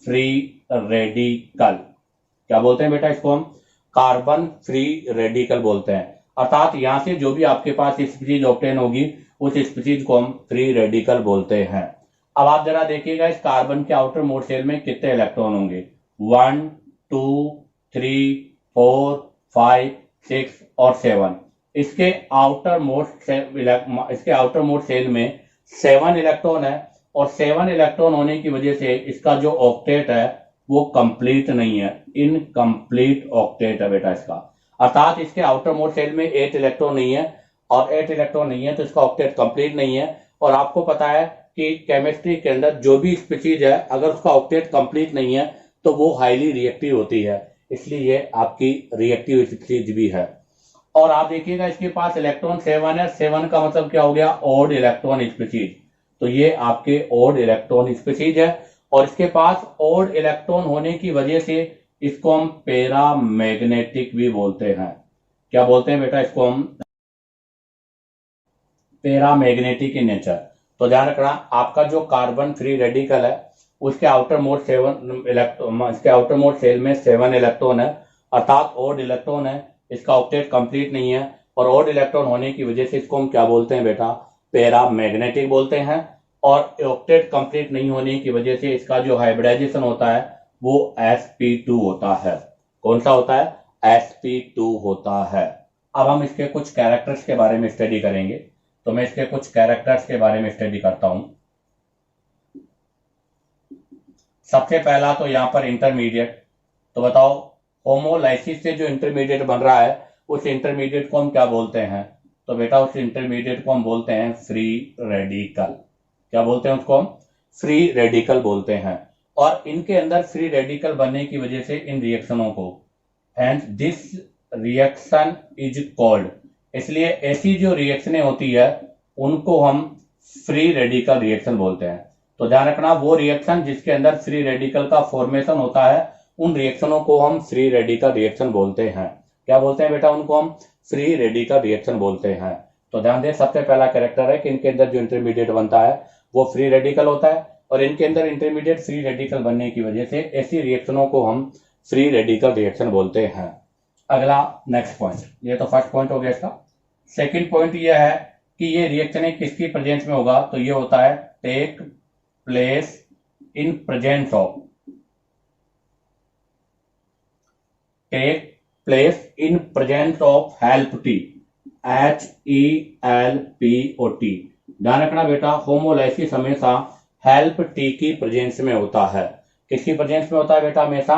फ्री रेडिकल। क्या बोलते हैं बेटा इसको? हम कार्बन फ्री रेडिकल बोलते हैं। अर्थात यहां से जो भी आपके पास स्पीसीज ऑब्टेन होगी उस स्पीसीज को हम फ्री रेडिकल बोलते हैं। अब आप जरा देखिएगा, इस कार्बन के आउटर मोस्ट शेल में कितने इलेक्ट्रॉन होंगे? 1 2 3 4 5 6 और 7। इसके आउटर मोस्ट शेल में 7 इलेक्ट्रॉन है, और 7 इलेक्ट्रॉन होने की वजह से इसका जो ऑक्टेट है वो कंप्लीट नहीं है, इनकम्प्लीट ऑक्टेट है बेटा इसका। अर्थात इसके आउटर मोस्ट सेल में 8 इलेक्ट्रॉन नहीं है, और 8 इलेक्ट्रॉन नहीं है तो इसका ऑक्टेट कंप्लीट नहीं है। और आपको पता है कि केमिस्ट्री के अंदर जो भी स्पीशीज है अगर उसका ऑक्टेट कंप्लीट नहीं है तो वो हाईली रिएक्टिव होती है, इसलिए ये आपकी रिएक्टिव स्पीशीज भी है। और आप देखिएगा इसके पास इलेक्ट्रॉन 7 है, 7 का मतलब क्या हो गया, ऑड इलेक्ट्रॉन स्पीशीज। तो ये आपके ऑड इलेक्ट्रॉन स्पीशीज है, और इसके पास ऑड इलेक्ट्रॉन होने की वजह से इसको हम पैरामैग्नेटिक भी बोलते हैं। क्या बोलते हैं बेटा इसको हम, पैरामैग्नेटिक इन नेचर। तो ध्यान रखना, आपका जो कार्बन फ्री रेडिकल है उसके आउटर मोस्ट 7 इलेक्ट्रॉन, इसके आउटर मोस्ट सेल में 7 इलेक्ट्रॉन है, अर्थात ऑड इलेक्ट्रॉन है, इसका ऑक्टेट कंप्लीट नहीं है, और ऑड इलेक्ट्रॉन होने की वजह से इसको हम क्या बोलते हैं बेटा, पैरामैग्नेटिक बोलते हैं। और ऑक्टेट कंप्लीट नहीं होने की वजह से इसका जो हाइब्रिडाइजेशन होता है वो sp2 होता है। कौन सा होता है, sp2 होता है। अब हम इसके कुछ कैरेक्टर्स के बारे में स्टडी करेंगे, तो मैं इसके कुछ कैरेक्टर्स के बारे में स्टडी करता हूं। सबसे पहला तो यहां पर इंटरमीडिएट, तो बताओ होमोलाइसिस से जो इंटरमीडिएट बन रहा है उस इंटरमीडिएट को हम क्या बोलते हैं, तो बेटा उस इंटरमीडिएट को हम बोलते हैं फ्री रेडिकल। क्या बोलते हैं उसको हम, फ्री रेडिकल बोलते हैं। और इनके अंदर फ्री रेडिकल बनने की वजह से इन रिएक्शनों को, and this reaction is called, इसलिए ऐसी जो रिएक्शनें होती है उनको हम फ्री रेडिकल रिएक्शन बोलते हैं। तो ध्यान रखना, वो रिएक्शन जिसके अंदर फ्री रेडिकल का फॉर्मेशन होता है उन रिएक्शनों को हम फ्री रेडिकल रिएक्शन बोलते हैं। क्या बोलते हैं बेटा, उनको हम फ्री रेडिकल रिएक्शन बोलते हैं। तो ध्यान दें, सबसे पहला कैरेक्टर है कि इनके अंदर जो इंटरमीडिएट बनता है वो फ्री रेडिकल होता है, और इनके अंदर इंटरमीडिएट फ्री रेडिकल बनने की वजह से ऐसी रिएक्शनों को हम फ्री रेडिकल रिएक्शन बोलते हैं। अगला नेक्स्ट पॉइंट, ये तो फर्स्ट पॉइंट हो गया इसका। सेकंड पॉइंट ये है कि ये रिएक्शन किसकी प्रेजेंस में होगा, तो ये होता है take place in presence of, take place in presence of help T, HELPOT। ध्यान रखना बेटा, होमोलाइसिस हमेशा हेल्प टी की प्रेजेंस में होता है। किसकी प्रेजेंस में होता है बेटा, हमेशा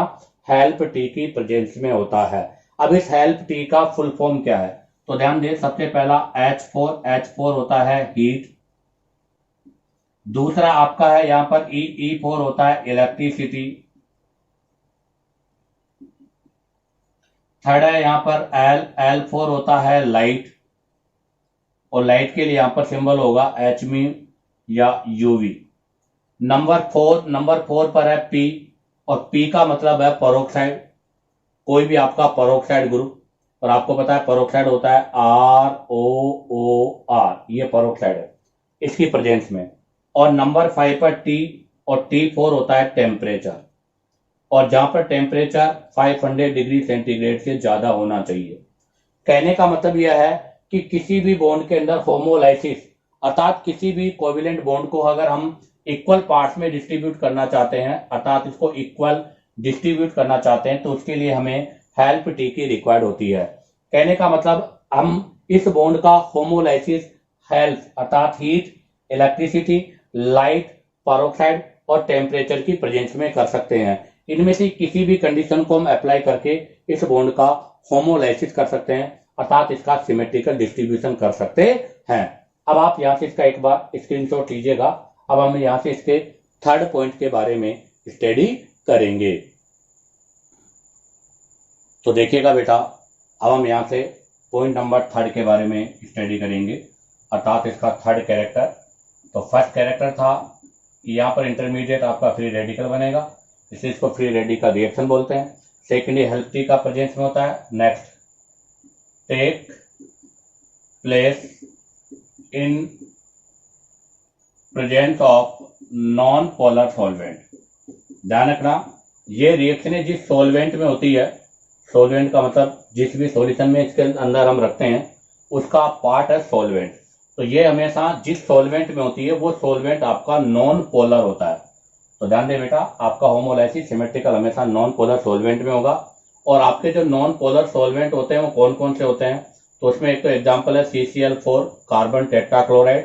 हेल्प टी की प्रेजेंस में होता है। अब इस हेल्प टी का फुल फॉर्म क्या है, तो ध्यान दें, सबसे पहला H4 होता है हीट, दूसरा आपका है यहां पर E4 होता है इलेक्ट्रिसिटी, थर्ड है यहां पर L4 होता है लाइट, और लाइट के लिए यहां पर सिंबल होगा HMe या UV। नंबर फोर पर है P, और P का मतलब है परोक्साइड, कोई भी आपका परोक्साइड ग्रुप, और आपको पता है परोक्साइड होता है ROOR, ये परोक्साइड है इसकी प्रेजेंस में। और नंबर 5 पर T, और T4 होता है टेम्परेचर, और जहां पर टेम्परेचर 500 डिग्री सेंटीग्रेड से ज्यादा होना चाहिए। कहने का मतलब यह है कि किसी भी बॉन्ड के अंदर होमोलाइसिस, अर्थात किसी भी कोवेलेंट बॉन्ड को अगर हम इक्वल पार्ट्स में डिस्ट्रीब्यूट करना चाहते हैं, अर्थात इसको इक्वल डिस्ट्रीब्यूट करना चाहते हैं, तो उसके लिए हमें हेल्प टी की रिक्वायर्ड होती है। कहने का मतलब हम इस बॉन्ड का होमोलाइसिस हेल्प, अर्थात हीट, इलेक्ट्रिसिटी, लाइट, परोक्साइड और टेम्परेचर की प्रेजेंस में कर सकते हैं। इनमें से किसी भी कंडीशन को हम अप्लाई करके इस बॉन्ड का होमोलाइसिस कर सकते हैं, अर्थात इसका सिमेट्रिकल डिस्ट्रीब्यूशन कर सकते हैं। अब आप यहां से इसका एक बार स्क्रीनशॉट लीजिएगा। अब हम यहां से इसके थर्ड पॉइंट के बारे में स्टडी करेंगे। तो देखिएगा बेटा, अब हम यहां से पॉइंट नंबर थर्ड के बारे में स्टडी करेंगे, अर्थात इसका थर्ड कैरेक्टर। तो फर्स्ट कैरेक्टर था यहाँ पर इंटरमीडिएट आपका फ्री रेडिकल बनेगा, इसलिए इसको फ्री रेडिकल रिएक्शन बोलते हैं। सेकेंडली हेल्प टी का प्रेजेंस में होता है। Next, take place in presence of non polar solvent. ध्यान रखना, ये रिएक्शन जिस सॉल्वेंट में होती है, सॉल्वेंट का मतलब जिस भी सॉल्यूशन में इसके अंदर हम रखते हैं उसका पार्ट है सॉल्वेंट। तो ये हमेशा जिस सॉल्वेंट में होती है वो सॉल्वेंट आपका नॉन पोलर होता है। तो ध्यान दें बेटा, आपका होमोलाइसिस सिमेट्रिकल हमेशा नॉन पोलर सॉल्वेंट में होगा। और आपके जो नॉन पोलर सॉल्वेंट होते हैं वो कौन कौन से होते हैं, तो उसमें एक तो एग्जांपल है CCl4 कार्बन टेट्राक्लोराइड,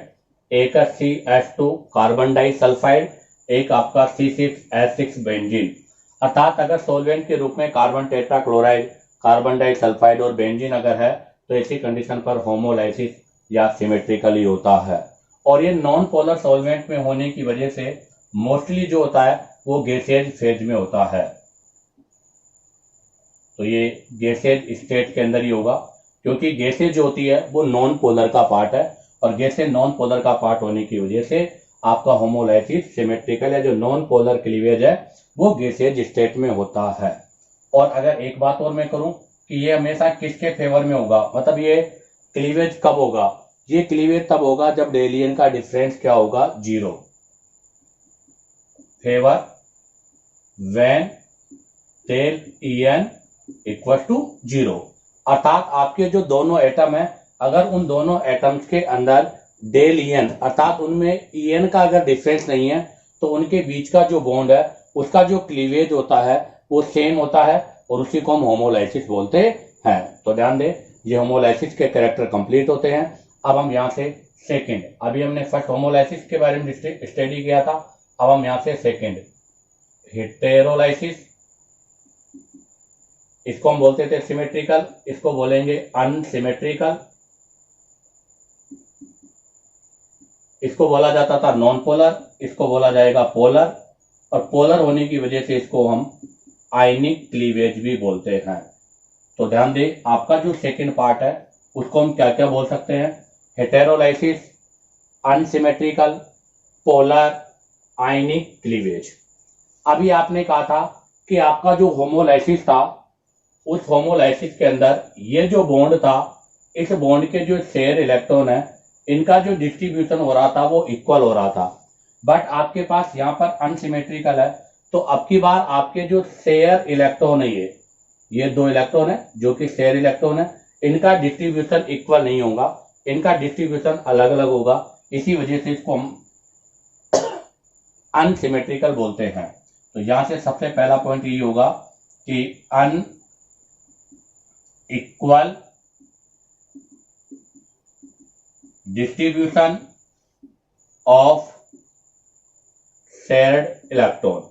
एक है CH2 कार्बन डाइसल्फाइड, एक आपका C6H6 बेंजीन। अर्थात अगर सॉल्वेंट के रूप में कार्बन टेट्राक्लोराइड, कार्बन डाइसल्फाइड और बेंजीन अगर है तो ऐसी कंडीशन पर होमोलाइसिस या सिमेट्रिकली होता है। और ये नॉन पोलर सॉल्वेंट में होने की वजह से मोस्टली जो होता है वो गैसियस फेज में होता है। तो ये गैसियस स्टेट के अंदर ही होगा, क्योंकि गैसेज जो होती है वो नॉन पोलर का पार्ट है, और गैसेज नॉन पोलर का पार्ट होने की वजह से आपका होमोलाइसिस सिमेट्रिकल है, जो नॉन पोलर क्लीवेज है वो गैसेज स्टेट में होता है। और अगर एक बात और मैं करूं कि ये हमेशा किसके फेवर में होगा, मतलब ये क्लीवेज कब होगा, ये क्लीवेज तब होगा जब डेलियन का डिफरेंस क्या होगा, 0। Favour when del En equal to 0। अर्थात आपके जो दोनों एटम है, अगर उन दोनों एटम्स के अंदर del En अर्थात उनमें En का अगर डिफरेंस नहीं है तो उनके बीच का जो बॉन्ड है उसका जो क्लीवेज होता है वो सेम होता है, और उसी को हम होमोलाइसिस बोलते हैं। तो ध्यान दें, ये होमोलाइसिस के कैरेक्टर कंप्लीट होते हैं। अब हम यहाँ से सेकंड, अभी हमने फर्स्ट होमोलाइसिस के बारे में स्टडी किया था, अब हम यहाँ से सेकंड हेटेरोलाइसिस, इसको हम बोलते थे सिमेट्रिकल, इसको बोलेंगे अनसिमेट्रिकल, इसको बोला जाता था नॉन पोलर, इसको बोला जाएगा पोलर, और पोलर होने की वजह से इसको हम आयनिक क्लीवेज भी बोलते हैं। तो ध्यान दें, आपका जो सेकंड पार्ट है उसको हम क्या क्या बोल सकते हैं, हेटेरोलाइसिस, अनसिमेट्रिकल, पोलर, आयनिक क्लीवेज। अभी आपने कहा था कि आपका जो होमोलाइसिस था उस होमोलाइसिस के अंदर ये जो बॉन्ड था, इस बॉन्ड के जो शेयर इलेक्ट्रॉन है इनका जो डिस्ट्रीब्यूशन हो रहा था वो इक्वल हो रहा था, बट आपके पास यहाँ पर अनसिमेट्रिकल है। तो अब की बार आपके जो शेयर इलेक्ट्रॉन है, ये दो इलेक्ट्रॉन है जो कि शेयर इलेक्ट्रॉन है, इनका डिस्ट्रीब्यूशन इक्वल नहीं होगा, इनका डिस्ट्रीब्यूशन अलग अलग होगा, इसी वजह से इसको हम अनसिमेट्रिकल बोलते हैं। तो यहां से सबसे पहला पॉइंट ये होगा कि unequal distribution of shared electron.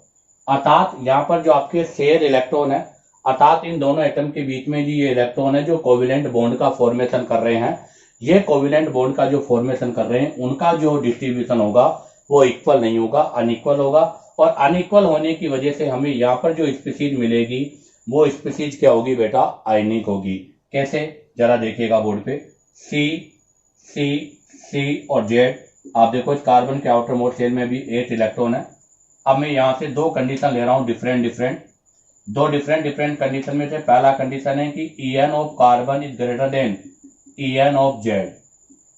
अर्थात यहां पर जो आपके शेयर इलेक्ट्रॉन है, अर्थात इन दोनों एटम के बीच में जी ये इलेक्ट्रॉन है जो कोवेलेंट बॉन्ड का फॉर्मेशन कर रहे हैं, ये कोवेलेंट बॉन्ड का जो फॉर्मेशन कर रहे हैं उनका जो डिस्ट्रीब्यूशन होगा वो इक्वल नहीं होगा, अनइक्वल होगा। और अनइक्वल होने की वजह से हमें यहाँ पर जो स्पीसीज मिलेगी वो स्पीसीज क्या होगी बेटा, आयनिक होगी। कैसे, जरा देखिएगा बोर्ड पे, सी सी सी और जेड। आप देखो इस कार्बन के आउटर मोस्ट शेल में भी 8 इलेक्ट्रॉन है। अब मैं यहाँ से दो कंडीशन ले रहा हूँ दो डिफरेंट कंडीशन में से पहला कंडीशन है कि En of carbon is greater than En of Z,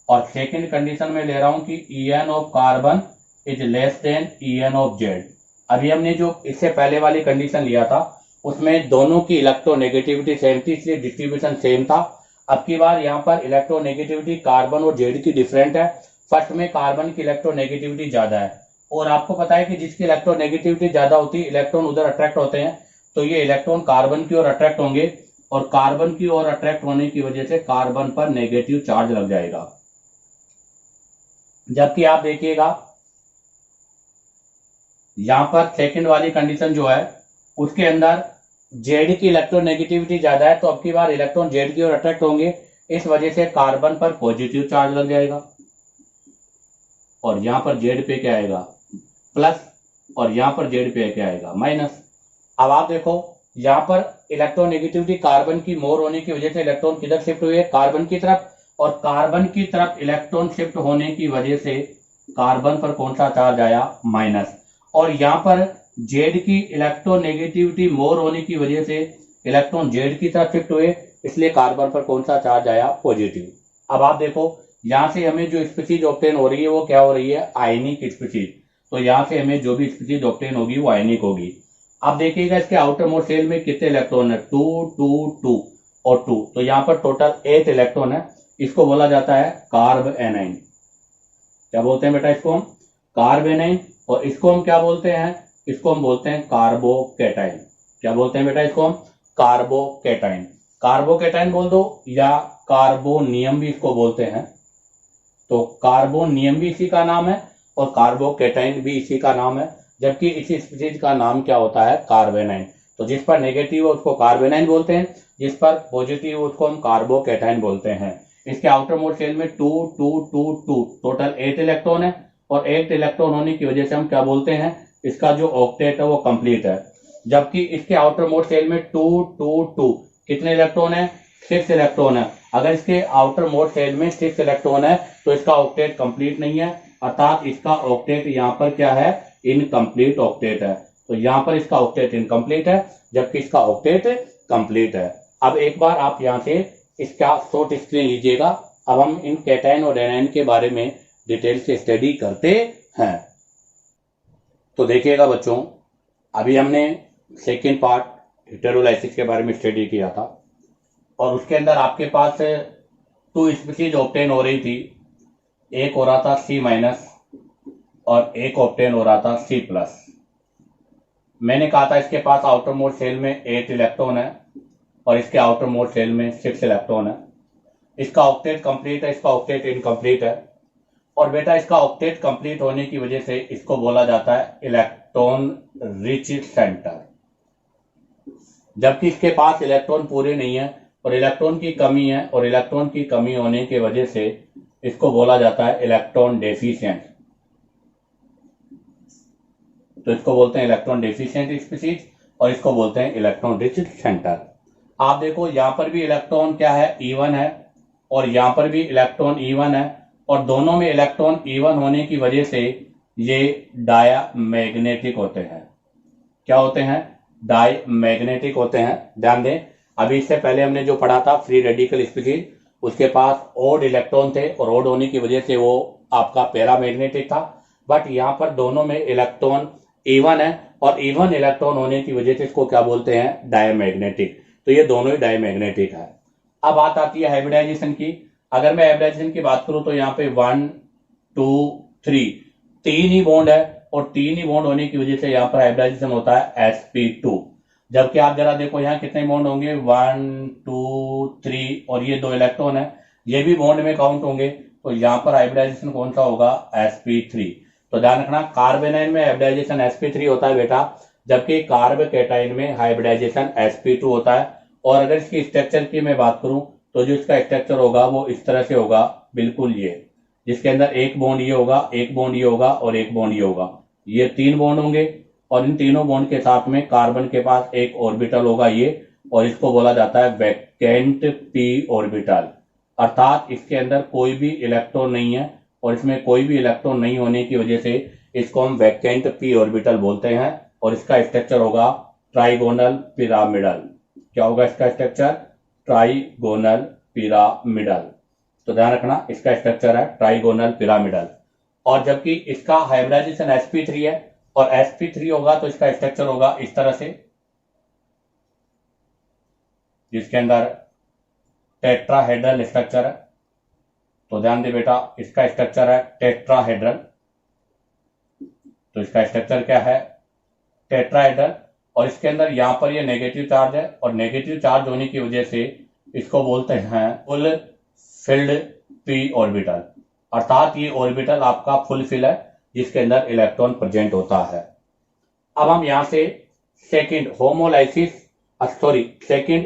और सेकंड कंडीशन में ले रहा हूँ कि En of carbon is less than En of Z. अभी हमने जो इससे पहले वाली कंडीशन लिया था उसमें दोनों की इलेक्ट्रोनेगेटिविटी सेम थी, इसलिए डिस्ट्रीब्यूशन सेम था। अब की बार यहाँ पर इलेक्ट्रोनेगेटिविटी कार्बन और जेड की डिफरेंट है। फर्स्ट में कार्बन की इलेक्ट्रोनेगेटिविटी ज्यादा है, और आपको पता है कि जिसकी इलेक्ट्रोनेगेटिविटी ज्यादा होती है इलेक्ट्रॉन उधर अट्रैक्ट होते हैं, तो ये इलेक्ट्रॉन कार्बन की ओर अट्रैक्ट होंगे, और कार्बन की ओर अट्रैक्ट होने की वजह से कार्बन पर नेगेटिव चार्ज लग जाएगा। जबकि आप देखिएगा यहां पर सेकंड वाली कंडीशन जो है उसके अंदर जेड की इलेक्ट्रोनेगेटिविटी ज्यादा है, तो अब की बार इलेक्ट्रॉन जेड की ओर अट्रैक्ट होंगे, इस वजह से कार्बन पर पॉजिटिव चार्ज लग जाएगा, और यहां पर जेड पे क्या आएगा, प्लस, और यहां पर जेड पे क्या आएगा, माइनस। अब आप देखो यहां पर इलेक्ट्रोनेगेटिविटी कार्बन की मोर होने की वजह से इलेक्ट्रॉन किधर शिफ्ट हुए, कार्बन की तरफ, और कार्बन की तरफ इलेक्ट्रॉन शिफ्ट होने की वजह से कार्बन पर कौन सा चार्ज आया, माइनस। और यहां पर जेड की इलेक्ट्रोनेगेटिविटी मोर होने की वजह से इलेक्ट्रॉन जेड की तरफ शिफ्ट हुए, इसलिए कार्बन पर कौन सा चार्ज आया, पॉजिटिव। अब आप देखो यहां से हमें जो स्पीसीज ऑब्टेन हो रही है वो क्या हो रही है, आयनिक स्पीसीज। तो यहां से हमें जो भी स्पीसीज ऑब्टेन होगी वो आयनिक होगी। आप देखिएगा इसके आउटर मोस्ट शेल में कितने इलेक्ट्रॉन है, 2 2 2 और 2, तो यहाँ पर टोटल 8 इलेक्ट्रॉन है। इसको बोला जाता है कार्ब एनाइन। क्या बोलते हैं बेटा, इसको हम कार्ब एनाइन, और इसको हम क्या बोलते हैं, इसको हम बोलते हैं कार्बोकेटाइन। क्या बोलते हैं बेटा, इसको हम कार्बोकेटाइन। कार्बोकेटाइन बोल दो, या कार्बोनियम भी इसको बोलते हैं। तो कार्बोनियम भी इसी का नाम है और कार्बोकेटाइन भी इसी का नाम है, जबकि इसी स्पीशीज का नाम क्या होता है, कार्बेनाइन। तो जिस पर नेगेटिव है उसको कार्बेनाइन बोलते हैं, जिस पर पॉजिटिव है उसको हम कार्बोकेटाइन बोलते हैं। इसके आउटर मोस्ट शेल में 2 2 2 2 टोटल 8 इलेक्ट्रॉन है और 8 इलेक्ट्रॉन होने की वजह से हम क्या बोलते हैं, इसका जो ऑक्टेट है वो कंप्लीट है। जबकि इसके आउटर मोस्ट शेल में 2 2 2 कितने इलेक्ट्रॉन है, 6 इलेक्ट्रॉन है। अगर इसके आउटर मोस्ट शेल में 6 इलेक्ट्रॉन है तो इसका ऑक्टेट कंप्लीट नहीं है, अर्थात इसका ऑक्टेट यहाँ पर क्या है, इनकम्प्लीट ऑक्टेट है। तो यहाँ पर इसका ऑक्टेट इनकम्प्लीट है जबकि इसका ऑक्टेट कंप्लीट है। अब एक बार आप यहाँ से इसका शॉर्ट स्क्रीन लीजिएगा। अब हम इन कैटायन और एनायन के बारे में डिटेल से स्टडी करते हैं। तो देखिएगा बच्चों, अभी हमने सेकेंड पार्ट हेटेरोलाइसिस के बारे में स्टडी किया था और उसके अंदर आपके पास 2 स्पीशीज ऑब्टेन हो रही थी। एक हो रहा था C- और एक ऑब्टेन हो रहा था C+। मैंने कहा था इसके पास आउटर मोस्ट शेल में 8 इलेक्ट्रॉन है और इसके आउटर मोस्ट शेल में 6 इलेक्ट्रॉन है। इसका ऑक्टेट कंप्लीट है, इसका ऑक्टेट इनकम्प्लीट है। और बेटा इसका ऑक्टेट कंप्लीट होने की वजह से इसको बोला जाता है इलेक्ट्रॉन रिच सेंटर, जबकि इसके पास इलेक्ट्रॉन पूरे नहीं है और इलेक्ट्रॉन की कमी है, और इलेक्ट्रॉन की कमी होने की वजह से इसको बोला जाता है इलेक्ट्रॉन डेफिशिएंट। तो इसको बोलते हैं इलेक्ट्रॉन डेफिशिएंट स्पीशीज और इसको बोलते हैं इलेक्ट्रॉन रिच सेंटर। आप देखो यहां पर भी इलेक्ट्रॉन क्या है, E1 है और यहां पर भी इलेक्ट्रॉन E1 है और दोनों में इलेक्ट्रॉन E1 होने की वजह से ये डायमैग्नेटिक होते हैं। क्या होते हैं, डायमैग्नेटिक होते हैं। ध्यान दें, अभी इससे पहले हमने जो पढ़ा था फ्री रेडिकल स्पीशीज, उसके पास ओड इलेक्ट्रॉन थे और ओड होने की वजह से वो आपका पैरामैग्नेटिक था। बट यहाँ पर दोनों में इलेक्ट्रॉन E1 है और E1 इलेक्ट्रॉन होने की वजह से इसको क्या बोलते हैं, डायमैग्नेटिक। तो ये दोनों ही डायमैग्नेटिक है। अब बात आती है हाइब्रिडाइजेशन की। अगर मैं हाइब्रिडाइजेशन की बात करूं तो यहाँ पे 1 2 3 3 ही बॉन्ड है और 3 ही बॉन्ड होने की वजह से यहाँ पर हाइब्रिडाइजेशन होता है sp2। जबकि आप जरा देखो यहाँ कितने बॉन्ड होंगे, 1 2 3 और ये 2 इलेक्ट्रॉन है, ये भी बॉन्ड में काउंट होंगे। तो यहाँ पर हाइब्रिडाइजेशन कौन सा होगा, sp3। तो ध्यान रखना कार्बेनाइन में हाइब्रिडाइजेशन sp3 होता है बेटा, जबकि कार्बोकेटाइन में हाइब्रिडाइजेशन sp2 होता है। और अगर इसकी स्ट्रक्चर की मैं बात करूं तो जो इसका स्ट्रक्चर होगा वो इस तरह से होगा, बिल्कुल ये, जिसके अंदर एक बॉन्ड ये होगा, एक बॉन्ड ये होगा और एक बॉन्ड ये होगा। ये 3 बॉन्ड होंगे और इन तीनों बॉन्ड के साथ में कार्बन के पास एक ऑर्बिटल होगा ये, और इसको बोला जाता है वैकेंट p ऑर्बिटल। अर्थात इसके अंदर कोई भी इलेक्ट्रॉन नहीं है और इसमें कोई भी इलेक्ट्रॉन नहीं होने की वजह से इसको हम वैकेंट p ऑर्बिटल बोलते हैं। और इसका स्ट्रक्चर होगा ट्राइगोनल पिरामिडल। क्या होगा इसका स्ट्रक्चर, ट्राइगोनल पिरामिडल। तो ध्यान रखना इसका स्ट्रक्चर है ट्राइगोनल पिरामिडल। और जबकि इसका हाइब्रिडाइजेशन sp3 है और sp3 होगा तो इसका स्ट्रक्चर होगा इस तरह से, जिसके अंदर टेट्राहेड्रल स्ट्रक्चर है। तो ध्यान दे बेटा, इसका स्ट्रक्चर है टेट्राहेड्रल। तो इसका स्ट्रक्चर क्या है, टेट्राहेड्रल। और इसके अंदर यहां पर ये नेगेटिव चार्ज है और नेगेटिव चार्ज होने की वजह से इसको बोलते हैं फुल फिल्ड p ऑर्बिटल। अर्थात ये ऑर्बिटल आपका फुल फिल है जिसके अंदर इलेक्ट्रॉन प्रेजेंट होता है। अब हम यहां से सेकंड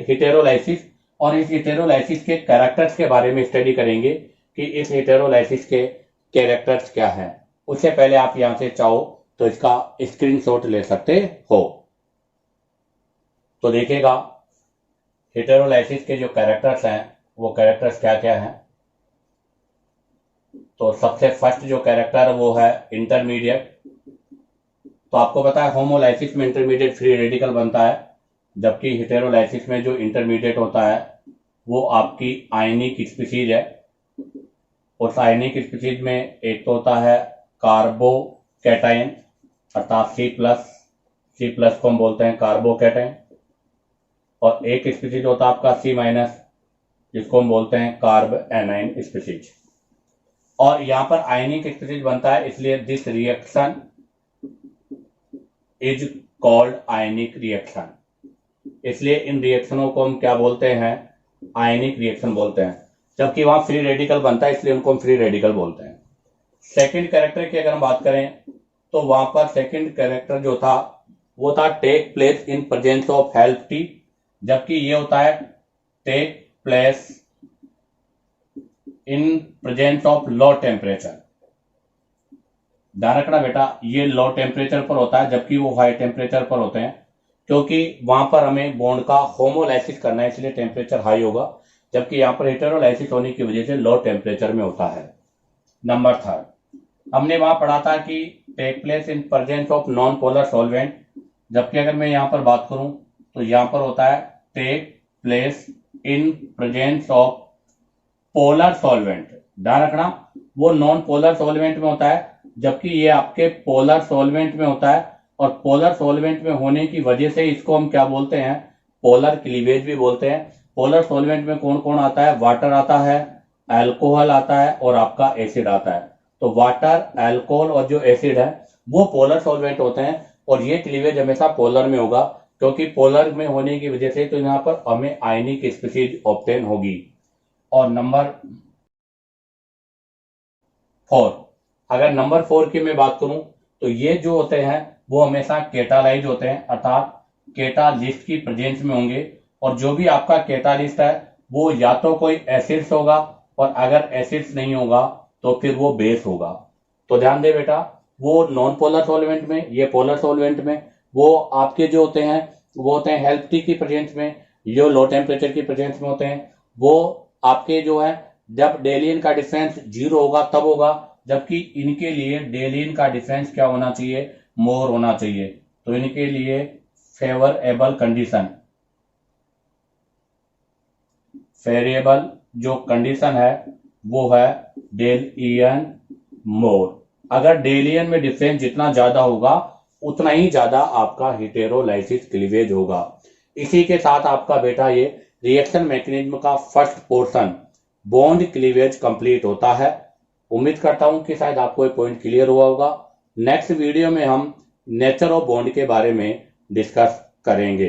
हेटेरोलाइसिस और इस हेटेरोलाइसिस के कैरेक्टर्स के बारे में स्टडी करेंगे कि इस हेटेरोलाइसिस के कैरेक्टर्स क्या हैं। उससे पहले आप यहां से चाहो तो इसका स्क्रीनशॉट ले सकते हो। तो देखिएगा हेटेरोलाइसिस के जो कैरेक्टर्स हैं वो कैरेक्टर्स क्या क्या हैं। तो सबसे फर्स्ट जो कैरेक्टर वो है इंटरमीडिएट। तो आपको पता है होमोलाइसिस में इंटरमीडिएट फ्री रेडिकल बनता है, जबकि हेटेरोलाइसिस में जो इंटरमीडिएट होता है वो आपकी आयनिक स्पीशीज है। उस आयनिक स्पीशीज में एक तो होता है कार्बोकैटायन अर्थात C+ को हम बोलते हैं कार्बोकैटायन, और एक स्पीशीज होता है आपका C- जिसको हम बोलते हैं कार्ब एनाइन स्पीशीज। और यहां पर आयनिक स्पीशीज बनता है, इसलिए this reaction is called ionic reaction. इसलिए इन रिएक्शनों को हम क्या बोलते हैं, आयनिक रिएक्शन बोलते हैं। जबकि वहां फ्री रेडिकल बनता है, इसलिए उनको हम फ्री रेडिकल बोलते हैं। सेकंड कैरेक्टर की अगर हम बात करें तो वहां पर सेकंड कैरेक्टर जो था वो था take place in presence of help T, जबकि ये होता है take place in presence of low temperature. ध्यान रखना बेटा, ये लो टेम्परेचर पर होता है जबकि वो हाई टेम्परेचर पर होते हैं, क्योंकि वहां पर हमें बॉन्ड का होमोलाइसिस करना है, इसलिए टेम्परेचर हाई होगा, जबकि यहाँ पर हेटेरोलाइसिस होने की वजह से लो टेम्परेचर में होता है। नंबर थर्ड, हमने वहां पढ़ा था कि take place in presence of non polar solvent, जबकि अगर मैं यहाँ पर बात करूं तो यहाँ पर होता है take place in presence of polar solvent. ध्यान रखना, वो नॉन पोलर सॉल्वेंट में होता है, जबकि ये आपके पोलर सॉल्वेंट में होता है, और पोलर सॉल्वेंट में होने की वजह से इसको हम क्या बोलते हैं, पोलर क्लीवेज भी बोलते हैं। पोलर सॉल्वेंट में कौन कौन आता है, वाटर आता है, अल्कोहल आता है और आपका एसिड आता है। तो वाटर, अल्कोहल और जो एसिड है वो पोलर सॉल्वेंट होते हैं, और ये क्लीवेज हमेशा पोलर में होगा, क्योंकि पोलर में होने की वजह से तो यहाँ पर हमें आयनिक स्पीशीज ऑब्टेन होगी। और नंबर 4, अगर नंबर 4 की मैं बात करूं तो ये जो होते हैं वो हमेशा केटालाइज होते हैं, अर्थात केटालिस्ट की प्रेजेंस में होंगे, और जो भी आपका केटालिस्ट है वो या तो कोई एसिड्स होगा, और अगर एसिड्स नहीं होगा तो फिर वो बेस होगा। तो ध्यान दे बेटा, वो नॉन पोलर सॉल्वेंट में, ये पोलर सॉल्वेंट में, वो आपके जो होते हैं वो होते हैं हेल्प टी की प्रेजेंस में, जो लो टेम्परेचर की प्रेजेंस में होते हैं, वो आपके जो है जब डेलियन का डिफरेंस 0 होगा तब होगा, जबकि इनके लिए डेलियन का डिफरेंस क्या होना चाहिए, मोर होना चाहिए। तो इनके लिए फेवरेबल कंडीशन, फेवरेबल जो कंडीशन है वो है डेलियन मोर। अगर डेलियन में डिफरेंस जितना ज्यादा होगा उतना ही ज्यादा आपका हेटेरोलाइसिस क्लीवेज होगा। इसी के साथ आपका बेटा ये रिएक्शन मैकेनिज्म का first portion bond cleavage complete होता है। उम्मीद करता हूं कि शायद आपको ये पॉइंट क्लियर हुआ होगा। नेक्स्ट वीडियो में हम नेचर ऑफ बॉन्ड के बारे में डिस्कस करेंगे।